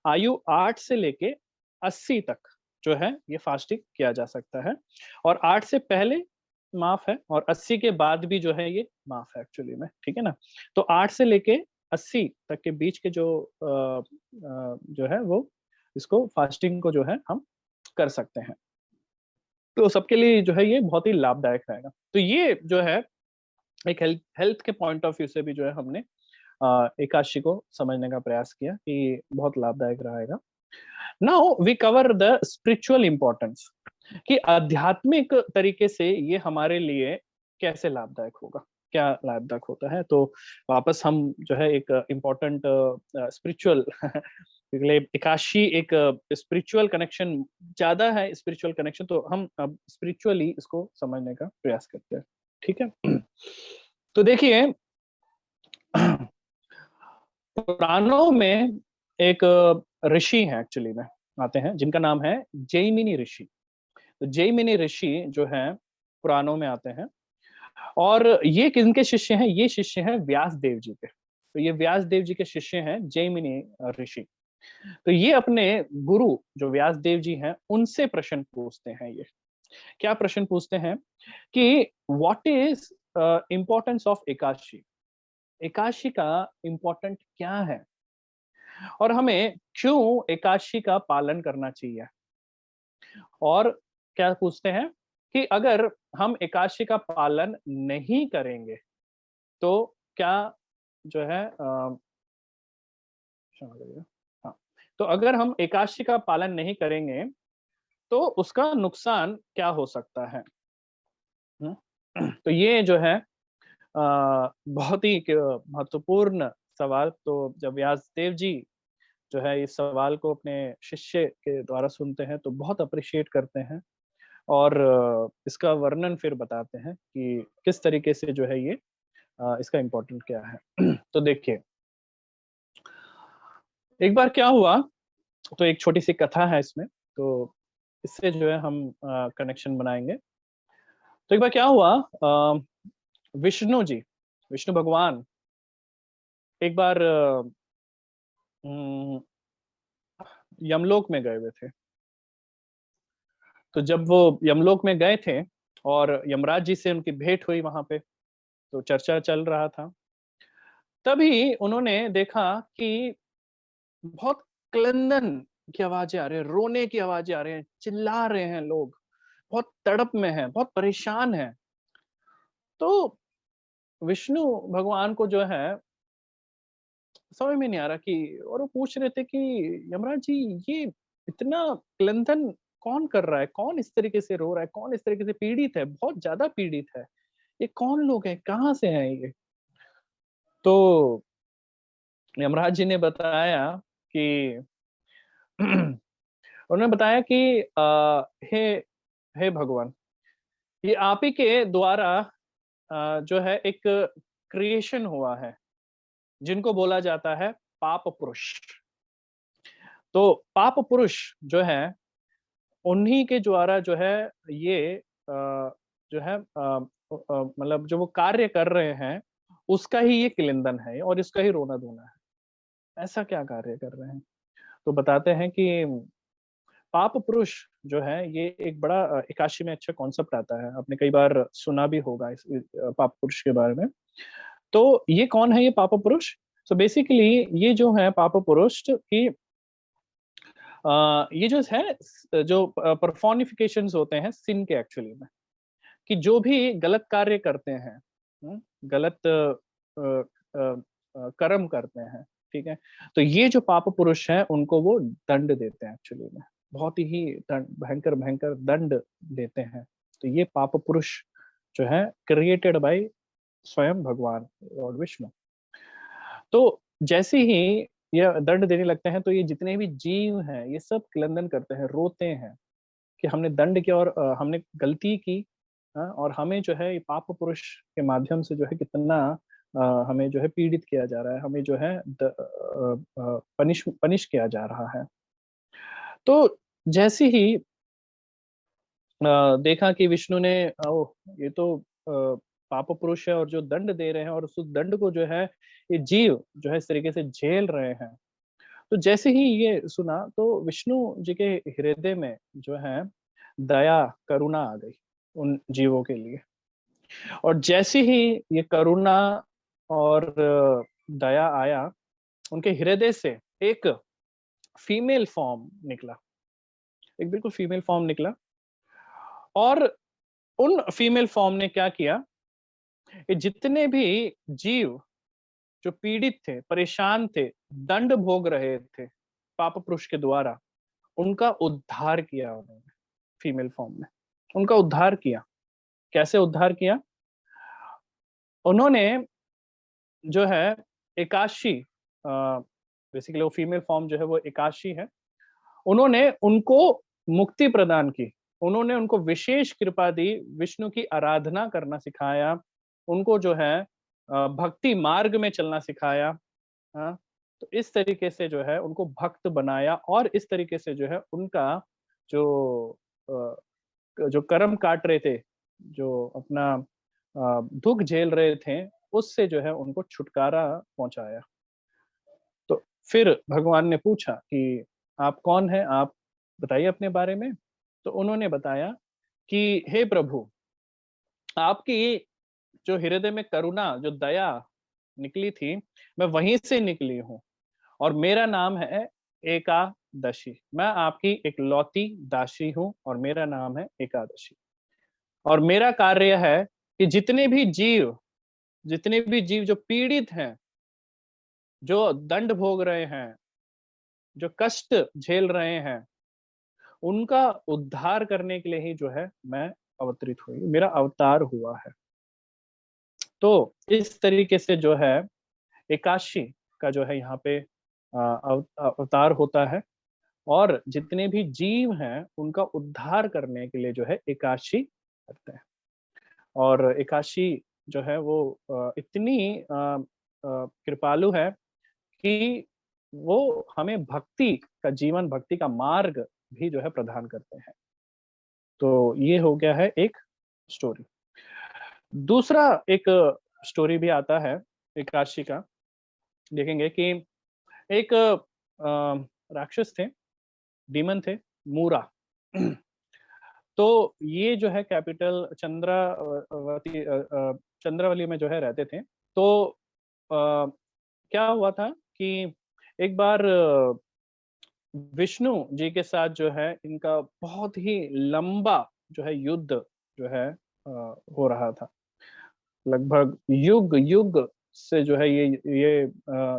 आयु 8 से लेके 80 तक जो है ये फास्टिंग किया जा सकता है, और 8 से पहले माफ है और 80 के बाद भी जो है ये माफ है एक्चुअली में, ठीक है ना? तो 8 से लेके 80 तक के बीच के जो है वो इसको फास्टिंग को जो है हम कर सकते हैं। तो सबके लिए जो है ये बहुत ही लाभदायक रहेगा। तो ये जो है एक हेल्थ हेल्थ के पॉइंट ऑफ व्यू से भी जो है हमने एकादशी को समझने का प्रयास किया कि बहुत लाभदायक रहेगा। Now we cover the spiritual importance, कि आध्यात्मिक तरीके से ये हमारे लिए कैसे लाभदायक होगा, क्या लाभदायक होता है। तो वापस हम जो है एक इम्पोर्टेंट स्पिरिचुअल एकादशी एक स्पिरिचुअल कनेक्शन ज्यादा है, स्पिरिचुअल कनेक्शन, तो हम अब स्पिरिचुअली इसको समझने का प्रयास करते हैं, ठीक है? तो देखिए पुराणों में एक ऋषि है एक्चुअली में, आते हैं जिनका नाम है जैमिनी ऋषि। तो जैमिनी ऋषि जो है पुराणों में आते हैं, और ये किनके शिष्य हैं? ये शिष्य हैं व्यास देव जी के। तो ये व्यास देव जी के शिष्य हैं जैमिनी ऋषि। तो ये अपने गुरु जो व्यास देव जी हैं उनसे प्रश्न पूछते हैं। ये क्या प्रश्न पूछते हैं कि what is importance of Ekadashi, Ekadashi का इम्पोर्टेंट क्या है, और हमें क्यों एकादशी का पालन करना चाहिए। और क्या पूछते हैं कि अगर हम एकादशी का पालन नहीं करेंगे तो क्या जो है क्षमा करिएगा। हाँ, तो अगर हम एकादशी का पालन नहीं करेंगे तो उसका नुकसान क्या हो सकता है। हम्म? तो ये जो है बहुत ही एक महत्वपूर्ण सवाल, तो जब व्यासदेव जी जो है इस सवाल को अपने शिष्य के द्वारा सुनते हैं तो बहुत अप्रिशिएट करते हैं और इसका वर्णन फिर बताते हैं कि किस तरीके से जो है ये इसका इम्पोर्टेंट क्या है। तो देखिए, एक बार क्या हुआ, तो एक छोटी-सी कथा है इसमें, तो इससे जो है हम कनेक्शन बनाएँगे। तो एक बार क्या हुआ, विष्णु जी, विष्णु भगवान एक बार उम, यमलोक में गए हुए थे। तो जब वो यमलोक में गए थे और यमराज जी से उनकी भेंट हुई वहाँ पे, तो चर्चा चल रहा था। तभी उन्होंने देखा कि बहुत क्रंदन की आवाज़ें आ रही हैं, रोने की आवाज़ें आ रही हैं, चिल्ला रहे हैं लोग, बहुत तड़प में हैं, बहुत परेशान हैं। तो विष्णु भगवान को जो है समझ में नहीं आ रहा कि, और वो पूछ रहे थे कि यमराज जी, ये इतना क्रंदन कौन कर रहा है? कौन इस तरीके से रो रहा है? कौन इस तरीके से पीड़ित है? बहुत ज़्यादा पीड़ित है। ये कौन लोग हैं? कहाँ से हैं ये? तो यमराज जी ने बताया कि उन्होंने बताया कि हे हे भगवान, ये आप ही के द्वारा जो है एक क्रिएशन हुआ है, जिनको बोला जाता है पाप पुरुष। तो पाप पुरुष जो है, उन्हीं के द्वारा जो है ये जो है मतलब जो वो कार्य कर रहे हैं, उसका ही ये क्लिंदन है और इसका ही रोना-धोना है। ऐसा क्या कार्य कर रहे हैं? तो बताते हैं कि पाप पुरुष जो है ये एक बड़ा एकादशी में अच्छा कॉन्सेप्ट आता है। आपने कई बार सुना भी होगा इस पाप पुरुष के बारे में। तो ये कौन है ये पाप पुरुष? सो बेसिकली ये जो है पाप पुरुष कि ये जो है जो पर्सोनिफिकेशंस होते हैं सिन के एक्चुअली में, कि जो भी गलत कार्य करते हैं, गलत कर्म करते हैं, ठीक है? तो ये जो पाप पुरुष हैं, उनको वो दंड देते हैं एक्चुअली में। बहुत ही दंड भयंकर-भयंकर दंड देते हैं। तो ये पाप पुरुष जो है क्रिएटेड बाय स्वयं भगवान लॉर्ड विष्णु। तो जैसे ही ये दंड देने लगते हैं, तो ये जितने भी जीव हैं, ये सब क्रंदन करते हैं, रोते हैं कि हमने दंड किया और हमने गलती की, और हमें जो है ये पाप पुरुष के माध्यम से जो है कितना हमें जो है पीड़ित किया जा रहा है, हमें जो है पनिश पनिश किया जा रहा है। तो जैसे ही देखा कि विष्णु ने ओह! ये तो पाप पुरुष है और जो दंड दे रहे हैं और उस दंड को जो है ये जीव जो है इस तरीके से झेल रहे हैं। तो जैसे ही ये सुना तो विष्णु जी के हृदय में जो है दया, करुणा आ गई उन जीवों के लिए। और जैसे ही ये करुणा और दया आया, उनके हृदय से एक फीमेल फॉर्म निकला, एक बिल्कुल फीमेल फॉर्म निकला और उन फीमेल फॉर्म ने क्या किया, ये जितने भी जीव जो पीड़ित थे, परेशान थे, दंड भोग रहे थे, पाप पुरुष के द्वारा, उनका उद्धार किया उन्होंने, फीमेल फॉर्म में। उनका उद्धार किया। कैसे उद्धार किया? उन्होंने जो है एकादशी बेसिकली वो फीमेल फॉर्म जो है वो एकादशी है। उन्होंने उनको मुक्ति प्रदान की। उन्होंने उनको विशेष कृपा दी, विष्णु की आराधना करना सिखाया, उनको जो है भक्ति मार्ग में चलना सिखाया। हाँ, तो इस तरीके से जो है उनको भक्त बनाया और इस तरीके से जो है उनका जो अ, जो कर्म काट रहे थे, जो अपना दुःख झेल रहे थे, उससे जो है उनको छुटकारा पहुँचाया। तो फिर भगवान ने पूछा कि आप कौन हैं? आप बताइए अपने बारे में। तो उन्होंने बताया कि हे प्रभु, आपकी जो हृदय में करुणा, जो दया निकली थी, मैं वहीं से निकली हूँ और मेरा नाम है एकादशी। मैं आपकी इकलौती दासी हूँ और मेरा नाम है एकादशी। और मेरा कार्य है कि जितने भी जीव जो पीड़ित हैं, जो दंड भोग रहे हैं, जो कष्ट झेल रहे हैं, उनका उद्धार करने के लिए ही जो है मैं अवतरित हुई, मेरा अवतार हुआ है। तो इस तरीके से जो है एकादशी का जो है यहाँ पे अवतार होता है, और जितने भी जीव हैं उनका उद्धार करने के लिए जो है एकादशी करते हैं। और एकादशी जो है वो इतनी कृपालु है कि वो हमें भक्ति का जीवन, भक्ति का मार्ग भी जो है प्रदान करते हैं। तो ये हो गया है एक स्टोरी। दूसरा एक स्टोरी भी आता है एकादशी का। देखेंगे कि एक राक्षस थे, डीमन थे, मूरा। तो ये जो है कैपिटल चंद्रावली में जो है रहते थे। तो क्या हुआ था कि एक बार विष्णु जी के साथ जो है इनका बहुत ही लंबा जो है युद्ध जो है हो रहा था। लगभग युग युग से जो है ये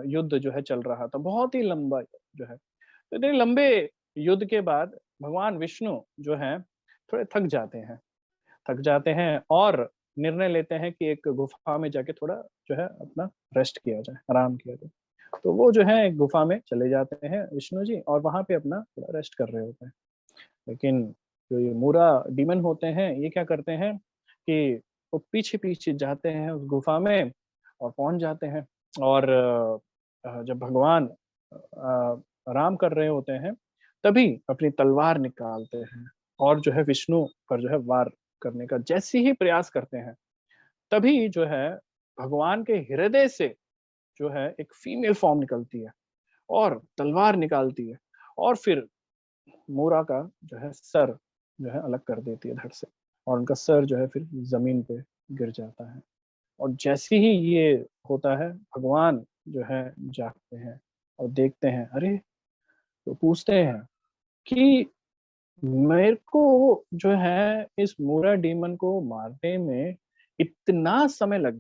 युद्ध जो है चल रहा था, बहुत ही लंबा जो है। तो इतने लंबे युद्ध के बाद भगवान विष्णु जो है थोड़े थक जाते हैं और निर्णय लेते हैं कि एक गुफा में जाके थोड़ा जो है अपना रेस्ट किया जाए, आराम किया जाए। तो वो जो है एक गुफा में चले जाते हैं विष्णु जी, और वहां पे अपना थोड़ा रेस्ट कर रहे होते हैं। लेकिन जो ये मूरा डीमन होते हैं, ये क्या करते हैं कि वो पीछे पीछे जाते हैं उस गुफा में और पहुंच जाते हैं। और जब भगवान आराम कर रहे होते हैं, तभी अपनी तलवार निकालते हैं और जो है विष्णु पर जो है वार करने का जैसे ही प्रयास करते हैं, तभी जो है भगवान के हृदय से जो है एक फीमेल फॉर्म निकलती है और तलवार निकालती है, और फिर मूरा का जो है सर जो है अलग कर देती है धड़ से, और उनका सर जो है फिर जमीन पे गिर जाता है। और जैसे ही ये होता है, भगवान जो है जागते हैं और देखते हैं, अरे, तो पूछते हैं कि मेरे को जो है इस मूरा डीमन को मारने में इतना समय लग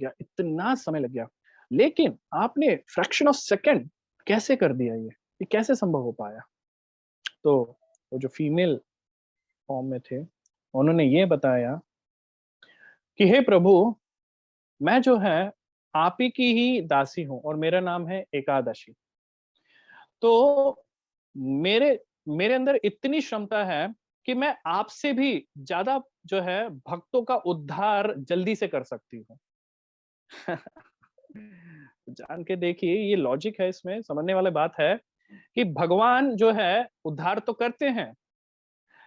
गया, लेकिन आपने फ्रैक्शन ऑफ सेकंड कैसे कर दिया, ये कैसे संभव हो पाया? तो वो जो फीमेल फॉर्म में थे, उन्होंने ये बताया कि हे प्रभु, मैं जो है आप ही की ही दासी हूँ और मेरा नाम है एकादशी। तो मेरे मेरे अंदर इतनी क्षमता है कि मैं आपसे भी ज्यादा जो है भक्तों का उद्धार जल्दी से कर सकती हूँ। जान के देखिए, ये लॉजिक है, इसमें समझने वाली बात है कि भगवान जो है उद्धार तो करते हैं,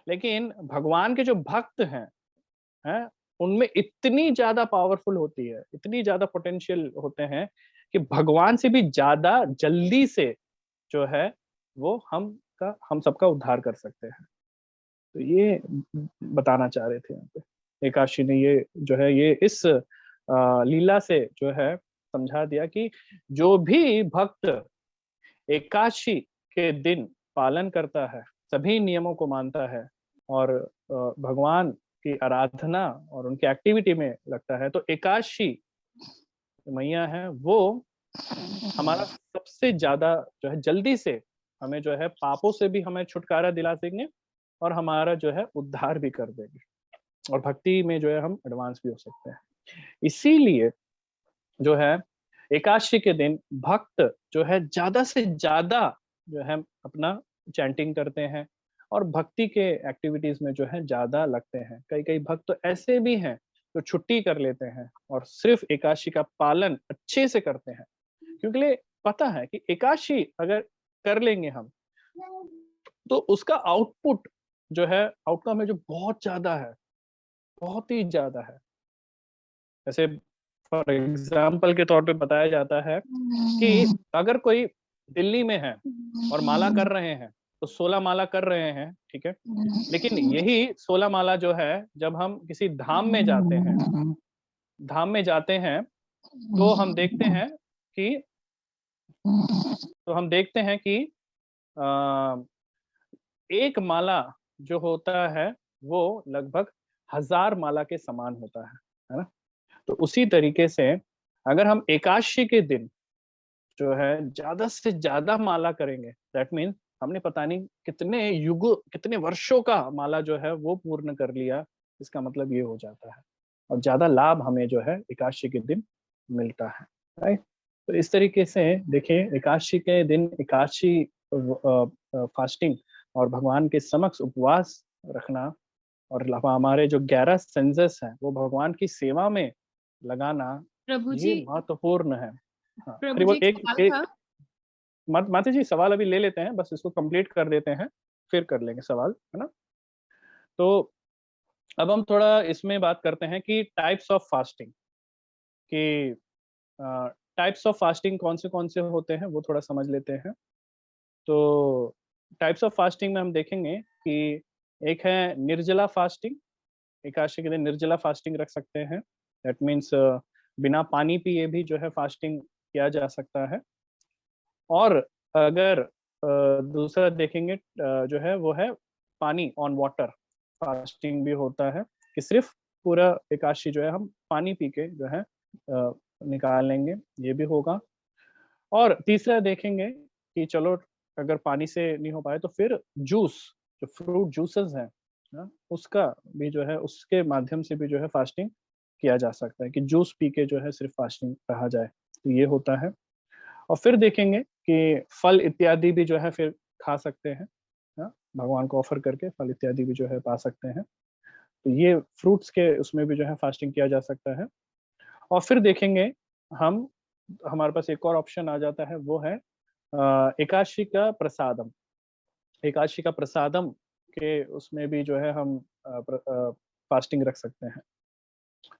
लेकिन भगवान के जो भक्त हैं, उनमें इतनी ज्यादा पावरफुल होती है, इतनी ज्यादा पोटेंशियल होते हैं कि भगवान से भी ज्यादा जल्दी से जो है वो हम सबका उद्धार कर सकते हैं। तो ये बताना चाह रहे थे यहाँ पे एकादशी ने, ये जो है ये इस लीला से जो है समझा दिया कि जो भी भक्त एकादशी के दिन पालन करता है, सभी नियमों को मानता है और भगवान की आराधना और उनकी एक्टिविटी में लगता है, तो एकादशी मैया है वो हमारा सबसे ज्यादा जो है जल्दी से हमें जो है पापों से भी हमें छुटकारा दिला देंगे और हमारा जो है उद्धार भी कर देंगे, और भक्ति में जो है हम एडवांस भी हो सकते हैं। इसीलिए जो है एकादशी के दिन भक्त जो है ज्यादा से ज्यादा जो है अपना चैंटिंग करते हैं और भक्ति के एक्टिविटीज में जो है ज्यादा लगते हैं। कई कई भक्त तो ऐसे भी हैं जो छुट्टी कर लेते हैं और सिर्फ एकादशी का पालन अच्छे से करते हैं, क्योंकि पता है कि एकादशी अगर कर लेंगे हम, तो उसका आउटपुट जो है, आउटकम है जो बहुत ज्यादा है, बहुत ही ज्यादा है। जैसे फॉर एग्जाम्पल के तौर पे बताया जाता है कि अगर कोई दिल्ली में है और माला कर रहे हैं, तो 16 माला कर रहे हैं, ठीक है। लेकिन यही 16 माला जो है, जब हम किसी धाम में जाते हैं, तो हम देखते हैं कि अ, एक माला जो होता है वो लगभग 1000 माला के समान होता है ना? तो उसी तरीके से अगर हम एकादशी के दिन जो है ज्यादा से ज्यादा माला करेंगे, दैट मीन्स हमने पता नहीं कितने युग, कितने वर्षों का माला जो है वो पूर्ण कर लिया। इसका मतलब ये हो जाता है, और ज्यादा लाभ हमें जो है एकादशी के दिन मिलता है, राइट। तो इस तरीके से देखिए एकादशी के दिन एकादशी फास्टिंग और भगवान के समक्ष उपवास रखना और हमारे जो 11 सेंसेस हैं वो भगवान की सेवा में लगाना, प्रभु ये जी, महत्वपूर्ण है। हाँ, प्रभु हरि जी बोल। एक एक सवाल एक था। माता जी सवाल अभी ले लेते हैं, बस इसको कंप्लीट कर देते हैं, फिर कर लेंगे सवाल, है ना? तो अब हम थोड़ा इसमें बात करते हैं कि टाइप्स ऑफ फास्टिंग, कि टाइप्स ऑफ फास्टिंग कौन से होते हैं वो थोड़ा समझ लेते हैं। तो टाइप्स ऑफ फास्टिंग में हम देखेंगे कि एक है निर्जला फास्टिंग। एकादशी के दिन निर्जला फास्टिंग रख सकते हैं। दैट मीन्स बिना पानी पिए भी जो है फास्टिंग किया जा सकता है। और अगर दूसरा देखेंगे जो है वो है पानी ऑन वाटर फास्टिंग भी होता है, कि सिर्फ पूरा एकादशी जो है हम पानी पी के जो है निकाल लेंगे, ये भी होगा। और तीसरा देखेंगे कि चलो अगर पानी से नहीं हो पाए तो फिर जूस, जो फ्रूट जूसेस हैं, उसका भी जो है उसके माध्यम से भी जो है फास्टिंग किया जा सकता है, कि जूस पी के जो है सिर्फ फास्टिंग रहा जाए, तो ये होता है। और फिर देखेंगे कि फल इत्यादि भी जो है फिर खा सकते हैं, भगवान को ऑफर करके फल इत्यादि भी जो है पा सकते हैं। तो ये फ्रूट्स के उसमें भी जो है फास्टिंग किया जा सकता है। और फिर देखेंगे हम, हमारे पास एक और ऑप्शन आ जाता है, वो है एकादशी का प्रसादम। एकादशी का प्रसादम के उसमें भी जो है हम फास्टिंग रख सकते हैं।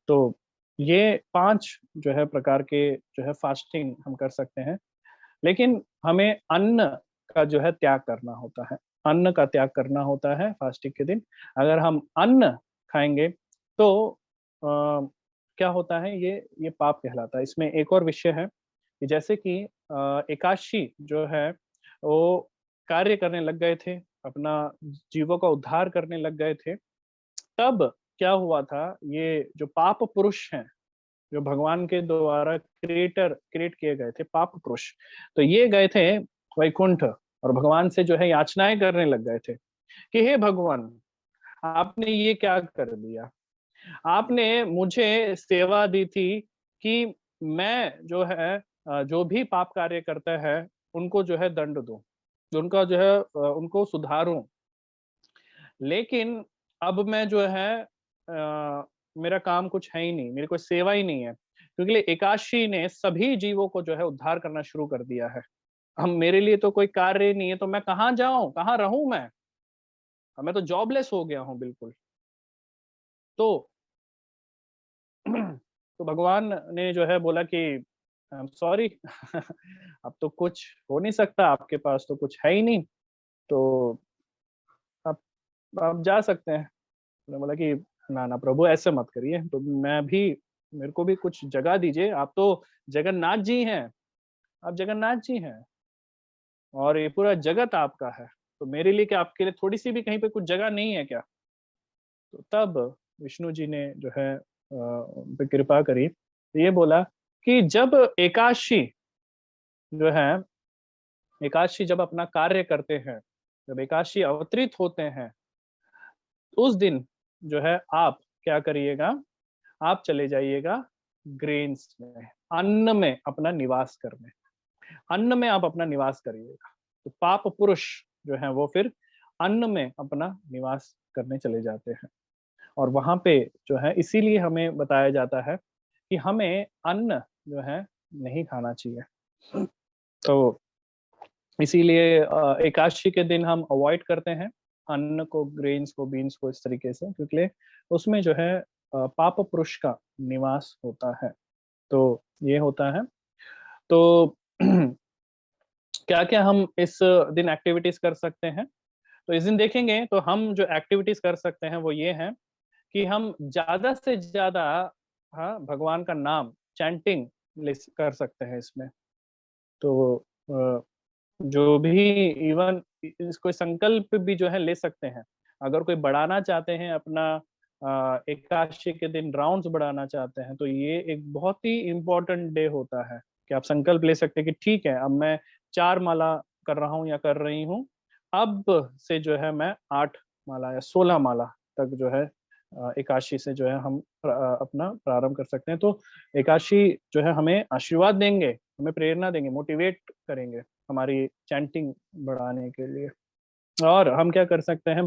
तो ये 5 जो है प्रकार के जो है फास्टिंग हम कर सकते हैं। लेकिन हमें अन्न का जो है त्याग करना होता है। अन्न का त्याग करना होता है फास्टिंग के दिन। अगर हम अन्न खाएँगे तो क्या होता है, ये पाप कहलाता है। इसमें एक और विषय है कि जैसे कि एकादशी जो है वो कार्य करने लग गए थे, अपना जीवों का उद्धार करने लग गए थे। तब क्या हुआ था, ये जो पाप पुरुष हैं, जो भगवान के द्वारा क्रिएट किए गए थे पाप पुरुष, तो ये गए थे वैकुंठ और भगवान से जो है याचनाएं करने लग गए थे कि हे भगवान, आपने ये क्या कर दिया? आपने मुझे सेवा दी थी कि मैं जो है जो भी पाप कार्य करता है उनको जो है दंड दूं, उनका जो है उनको सुधारूं। लेकिन अब मैं जो है मेरा काम कुछ है ही नहीं, मेरी कोई सेवा ही नहीं है, क्योंकि एकादशी ने सभी जीवों को जो है उद्धार करना शुरू कर दिया है। अब मेरे लिए तो कोई कार्य नहीं है, तो मैं कहाँ जाऊं, कहाँ रहूं मैं? अब मैं तो जॉबलेस हो गया हूँ बिल्कुल। तो तो भगवान ने जो है बोला कि आई एम सॉरी, अब तो कुछ हो नहीं सकता, आपके पास तो कुछ है ही नहीं, तो आप आप जा सकते हैं। मैंने बोला कि ना ना प्रभु, ऐसे मत करिए, तो मैं भी, मेरे को भी कुछ जगह दीजिए। आप तो जगन्नाथ जी हैं, आप जगन्नाथ जी हैं और ये पूरा जगत आपका है, तो मेरे लिए क्या, आपके लिए थोड़ी सी भी कहीं पे कुछ जगह नहीं है क्या? तो तब विष्णु जी ने जो है उन पे कृपा करी, तो ये बोला कि जब एकादशी जो है, एकादशी जब अपना कार्य करते हैं, जब एकादशी अवतरित होते हैं, उस दिन जो है आप क्या करिएगा, आप चले जाइएगा ग्रेन्स में, अन्न में अपना निवास करने, अन्न में आप अपना निवास करिएगा। तो पाप पुरुष जो है वो फिर अन्न में अपना निवास करने चले जाते हैं। और वहां पे जो है इसीलिए हमें बताया जाता है कि हमें अन्न जो है नहीं खाना चाहिए। तो इसीलिए एकादशी के दिन हम अवॉइड करते हैं अन्न को, ग्रेन्स को, बीन्स को, इस तरीके से, क्योंकि उसमें जो है पाप पुरुष का निवास होता है। तो ये होता है। तो क्या-क्या हम इस दिन एक्टिविटीज़ कर सकते हैं? तो इस दिन देखेंगे तो हम जो एक्टिविटीज़ कर सकते हैं वो ये हैं कि हम ज़्यादा से ज़्यादा, हाँ, भगवान का नाम चैंटिंग कर सकते हैं इसमें। तो अ, जो भी इवन कोई संकल्प भी जो है ले सकते हैं। अगर कोई बढ़ाना चाहते हैं अपना एकादशी के दिन राउंड्स बढ़ाना चाहते हैं, तो ये एक बहुत ही इम्पोर्टेंट डे होता है कि आप संकल्प ले सकते हैं कि ठीक है, अब मैं 4 माला कर रहा हूँ या कर रही हूँ। अब से जो है मैं 8 माला या 16 माला तक जो है एकादशी से जो है हम अपना प्रारंभ कर सकते हैं। तो एकादशी जो है हमें आशीर्वाद देंगे हमें प्रेरणा देंगे, मोटिवेट करेंगे हमारी चैंटिंग बढ़ाने के लिए। और हम क्या कर सकते हैं,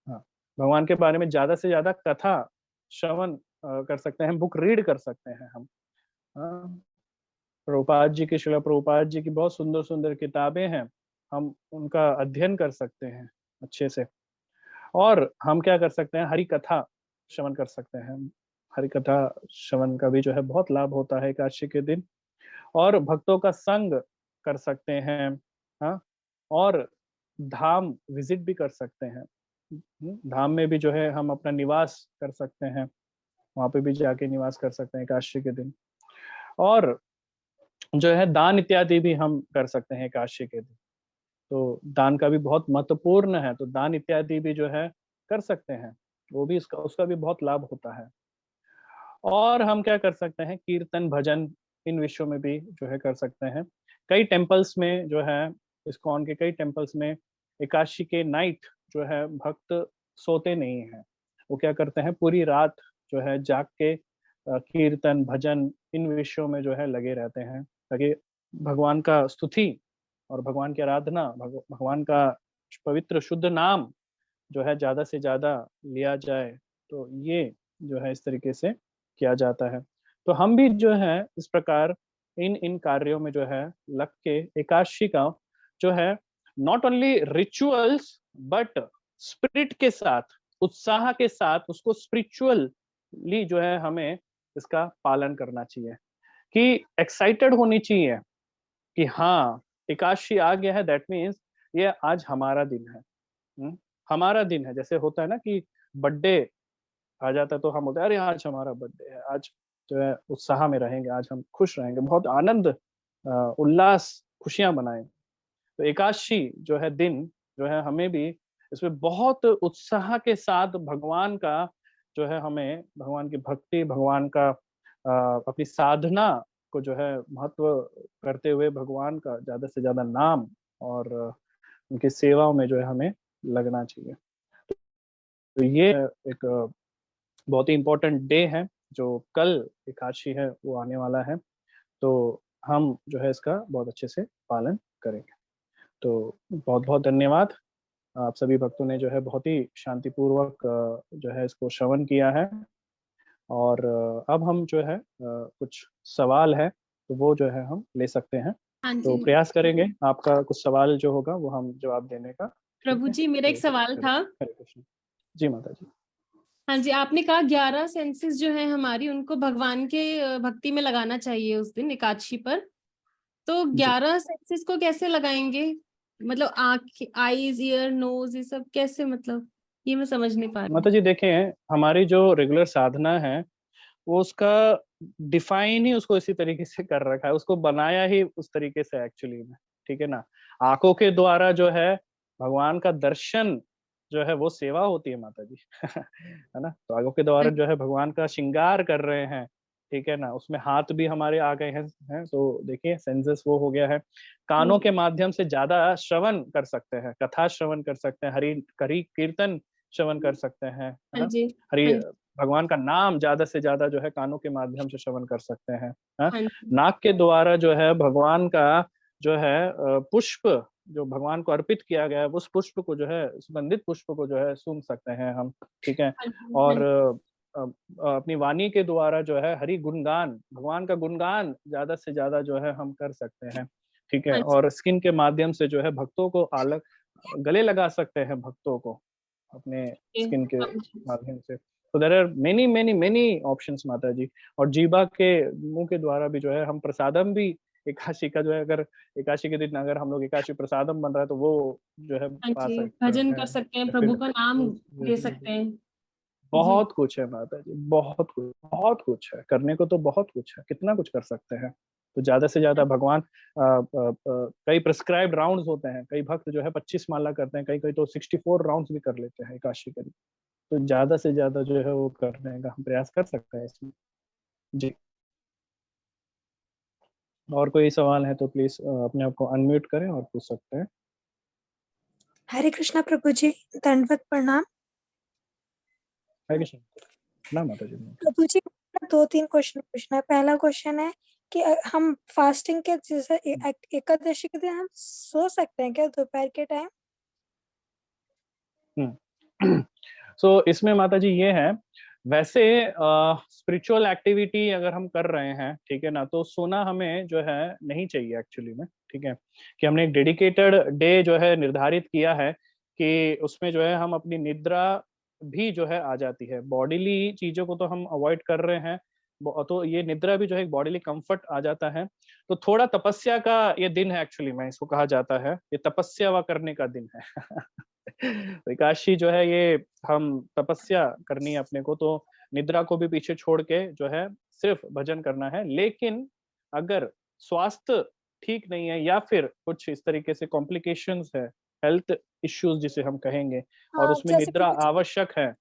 हाँ, भगवान के बारे में ज़्यादा से ज़्यादा कथा श्रवण कर सकते हैं, बुक रीड कर सकते हैं हम। हाँ, श्रील प्रभुपाद जी की बहुत सुंदर-सुंदर किताबें हैं, हम उनका अध्ययन कर सकते हैं अच्छे से। और हम क्या कर सकते हैं, हरि कथा श्रवण कर सकते हैं। हरि कथा श्रवण का भी जो है बहुत लाभ होता है एकादशी के दिन। और भक्तों का संग कर सकते हैं, हाँ, और धाम विजिट भी कर सकते हैं। धाम में भी जो है हम अपना निवास कर सकते हैं, वहाँ पे भी जाके निवास कर सकते हैं एकादशी के दिन। और जो है दान इत्यादि भी हम कर सकते हैं एकादशी के दिन। तो दान का भी बहुत महत्वपूर्ण है, तो दान इत्यादि भी जो है कर सकते हैं, वो भी उसका उसका भी बहुत लाभ होता है। और हम क्या कर सकते हैं, कीर्तन भजन इन विषयों में भी जो है कर सकते हैं। कई टेम्पल्स में जो है, इस्कॉन के कई टेम्पल्स में एकादशी के नाइट जो है भक्त सोते नहीं हैं। वो क्या करते हैं, पूरी रात जो है जाग के कीर्तन भजन इन विषयों में जो है लगे रहते हैं, ताकि भगवान का स्तुति और भगवान की आराधना, भगवान का पवित्र शुद्ध नाम जो है ज़्यादा से ज़्यादा लिया जाए। तो ये जो है इस तरीके से किया जाता है। तो हम भी जो है इस प्रकार इन कार्यों में जो है लग के एकादशी का जो है not only rituals but spirit के साथ, उत्साह के साथ उसको स्पिरिचुअली जो है हमें इसका पालन करना चाहिए, कि एक्साइटेड होनी चाहिए कि हाँ, एकादशी आ गया है, दैट मीन्स ये आज हमारा दिन है। हुँ, हमारा दिन है। जैसे होता है ना कि बर्थडे आ जाता है तो हम बोलते हैं, अरे आज हमारा बर्थडे है, आज जो है उत्साह में रहेंगे, आज हम खुश रहेंगे, बहुत आनंद उल्लास, खुशियाँ मनाएँ। तो एकादशी जो है दिन, जो है हमें भी इसमें बहुत उत्साह के साथ भगवान का जो है, हमें भगवान की भक्ति, भगवान का अपनी साधना को जो है महत्व करते हुए भगवान का ज़्यादा से ज़्यादा नाम और उनकी सेवाओं में जो है हमें लगना चाहिए। तो ये एक बहुत ही इम्पोर्टेंट डे है, जो कल एकादशी है वो आने वाला है, तो हम जो है इसका बहुत अच्छे से पालन करेंगे। तो बहुत-बहुत धन्यवाद। आप सभी भक्तों ने जो है बहुत ही शांतिपूर्वक जो है इसको श्रवण किया है। और अब हम जो है कुछ सवाल है, तो वो जो है हम ले सकते हैं। हाँ तो जी। प्रयास करेंगे आपका कुछ सवाल जो होगा वो हम जवाब देने का। ठीक प्रभु है? जी, मेरा एक तो सवाल था। हरे कृष्ण। जी माता जी। हाँ जी, आपने कहा 11 सेंसेस जो है हमारी, उनको भगवान के भक्ति में लगाना चाहिए उस दिन एकादशी पर। तो जी। 11 सेंसेस को कैसे लगाएंगे? मतलब आँख, आईज, ईयर, नोज, ये सब कैसे, मतलब ये मैं समझ नहीं पा रही हूँ। माता जी देखें, हमारी जो रेगुलर साधना है, वो उसका डिफाइन ही उसको इसी तरीके से कर रखा है, उसको बनाया ही उस तरीके से एक्चुअली में, ठीक है ना? आँखों के द्वारा जो है भगवान का दर्शन जो है वो सेवा होती है माता जी, है ना? तो आँखों के द्वारा जो है भगवान का श्रृंगार कर रहे हैं, ठीक है ना? उसमें हाथ भी हमारे आ गए हैं, तो देखिए सेंसेस वो हो गया है। कानों के माध्यम से ज़्यादा श्रवण कर सकते हैं, कथा श्रवण कर सकते हैं, हरि हरि कीर्तन श्रवण कर सकते हैं, है हाँ ना? जी। हरि हाँ जी। भगवान का नाम ज़्यादा से ज़्यादा जो है कानों के माध्यम से श्रवण कर सकते हैं, हाँ? हाँ जी। नाक के द्वारा जो है भगवान का जो है पुष्प जो भगवान को अर्पित किया गया है, उस पुष्प को जो है सुगंधित पुष्प को जो है सूंघ सकते हैं हम, ठीक है? हाँ जी। हाँ और जी। अपनी वाणी के द्वारा जो है हरि गुणगान, भगवान का गुणगान ज़्यादा से ज़्यादा जो है हम कर सकते हैं, ठीक है? हाँ जी। और स्किन के माध्यम से जो है भक्तों को गले लगा सकते हैं भक्तों को, अपने स्किन के हाँ जी। माध्यम से। तो देयर आर मेनी ऑप्शंस माता जी। और जीभा के मुँह के द्वारा भी जो है हम प्रसादम भी एकादशी का जो है, अगर एकादशी के दिन अगर हम लोग एकादशी प्रसादम बन रहा है तो वो जो है हाँ पा जी, सकते भजन हैं, कर सकते हैं, या प्रभु फिर का नाम ले सकते हैं। जी। बहुत कुछ है माता जी, बहुत कुछ है, करने को तो बहुत कुछ है, कितना कुछ कर सकते हैं। तो ज़्यादा से ज़्यादा भगवान कई प्रिस्क्राइब्ड राउंड्स होते हैं, कई भक्त जो है 25 माला करते हैं, कई-कई तो 64 राउंड्स भी कर लेते हैं एकादशी के दिन। तो ज़्यादा से ज़्यादा जो है वो करने का हम प्रयास कर सकते हैं इसमें। जी, और कोई सवाल है तो प्लीज़ अपने आप को अनम्यूट करें और पूछ सकते हैं। हरे कृष्णा प्रभु जी, दंडवत प्रणाम। हरे कृष्ण। प्रणाम माता जी। प्रभु जी, 2-3 क्वेश्चन पूछना है। पहला क्वेश्चन है कि हम फास्टिंग के जैसे एकादशी के दिन हम सो सकते हैं क्या दोपहर के टाइम? सो इसमें माता जी ये है, वैसे स्पिरिचुअल एक्टिविटी अगर हम कर रहे हैं, ठीक है ना, तो सोना हमें जो है नहीं चाहिए एक्चुअली में, ठीक है, कि हमने एक डेडिकेटेड डे जो है निर्धारित किया है कि उसमें जो है हम अपनी निद्रा भी जो है आ जाती है। बॉडीली चीजों को तो हम अवॉइड कर रहे हैं, तो ये निद्रा भी जो है एक बॉडीली कंफर्ट आ जाता है। तो थोड़ा तपस्या का ये दिन है एक्चुअली में, इसको कहा जाता है, ये तपस्या वा करने का दिन है। तो एकादशी जो है ये हम तपस्या करनी है अपने को, तो निद्रा को भी पीछे छोड़ के जो है सिर्फ भजन करना है। लेकिन अगर स्वास्थ्य ठीक नहीं है या फिर कुछ इस तरीके से कॉम्प्लिकेशंस है, हेल्थ इश्यूज जिसे हम कहेंगे, और हाँ, उसमें जैसे कि निद्रा मुझे आवश्यक है, हाँ,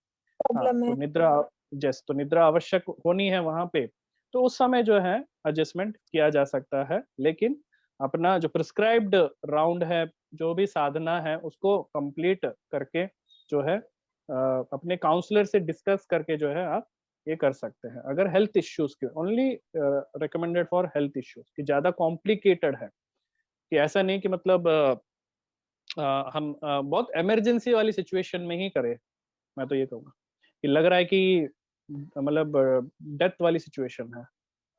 प्रॉब्लम तो है। निद्रा आवश्यक होनी है वहां पे, तो उस समय जो है एडजस्टमेंट किया जा सकता है। लेकिन अपना जो प्रिस्क्राइब्ड राउंड है, जो भी साधना है, उसको कंप्लीट करके जो है अपने काउंसलर से डिस्कस करके जो है आप ये कर सकते हैं। अगर हेल्थ इश्यूज के only recommended for health issues, कि ज्यादा कॉम्प्लिकेटेड है, कि ऐसा नहीं कि मतलब हम बहुत इमरजेंसी वाली सिचुएशन में ही करें। मैं तो ये कहूँगा कि लग रहा है कि मतलब डेथ वाली सिचुएशन है,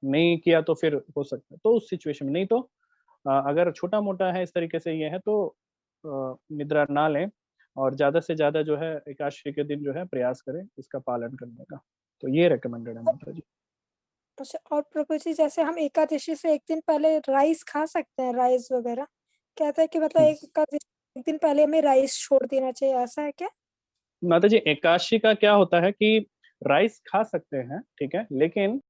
नहीं किया तो फिर हो सकता है, तो उस सिचुएशन में नहीं, तो अगर छोटा-मोटा है इस तरीके से ये है तो निद्रा ना लें, और ज़्यादा से ज़्यादा जो है एकादशी के दिन जो है प्रयास करें इसका पालन करने का। तो ये रिकमेंडेड है माता जी। अच्छा, और प्रभु जी जैसे हम एकादशी से 1 दिन पहले राइस खा सकते हैं, राइस वगैरह? कहते हैं कि मतलब हुँ। एकादशी 1 दिन पहले हमें राइस छोड़ देना चाहिए, ऐसा है क्या? माता जी एकादशी का क्या होता है कि राइस खा सकते हैं, ठीक है? लेकिन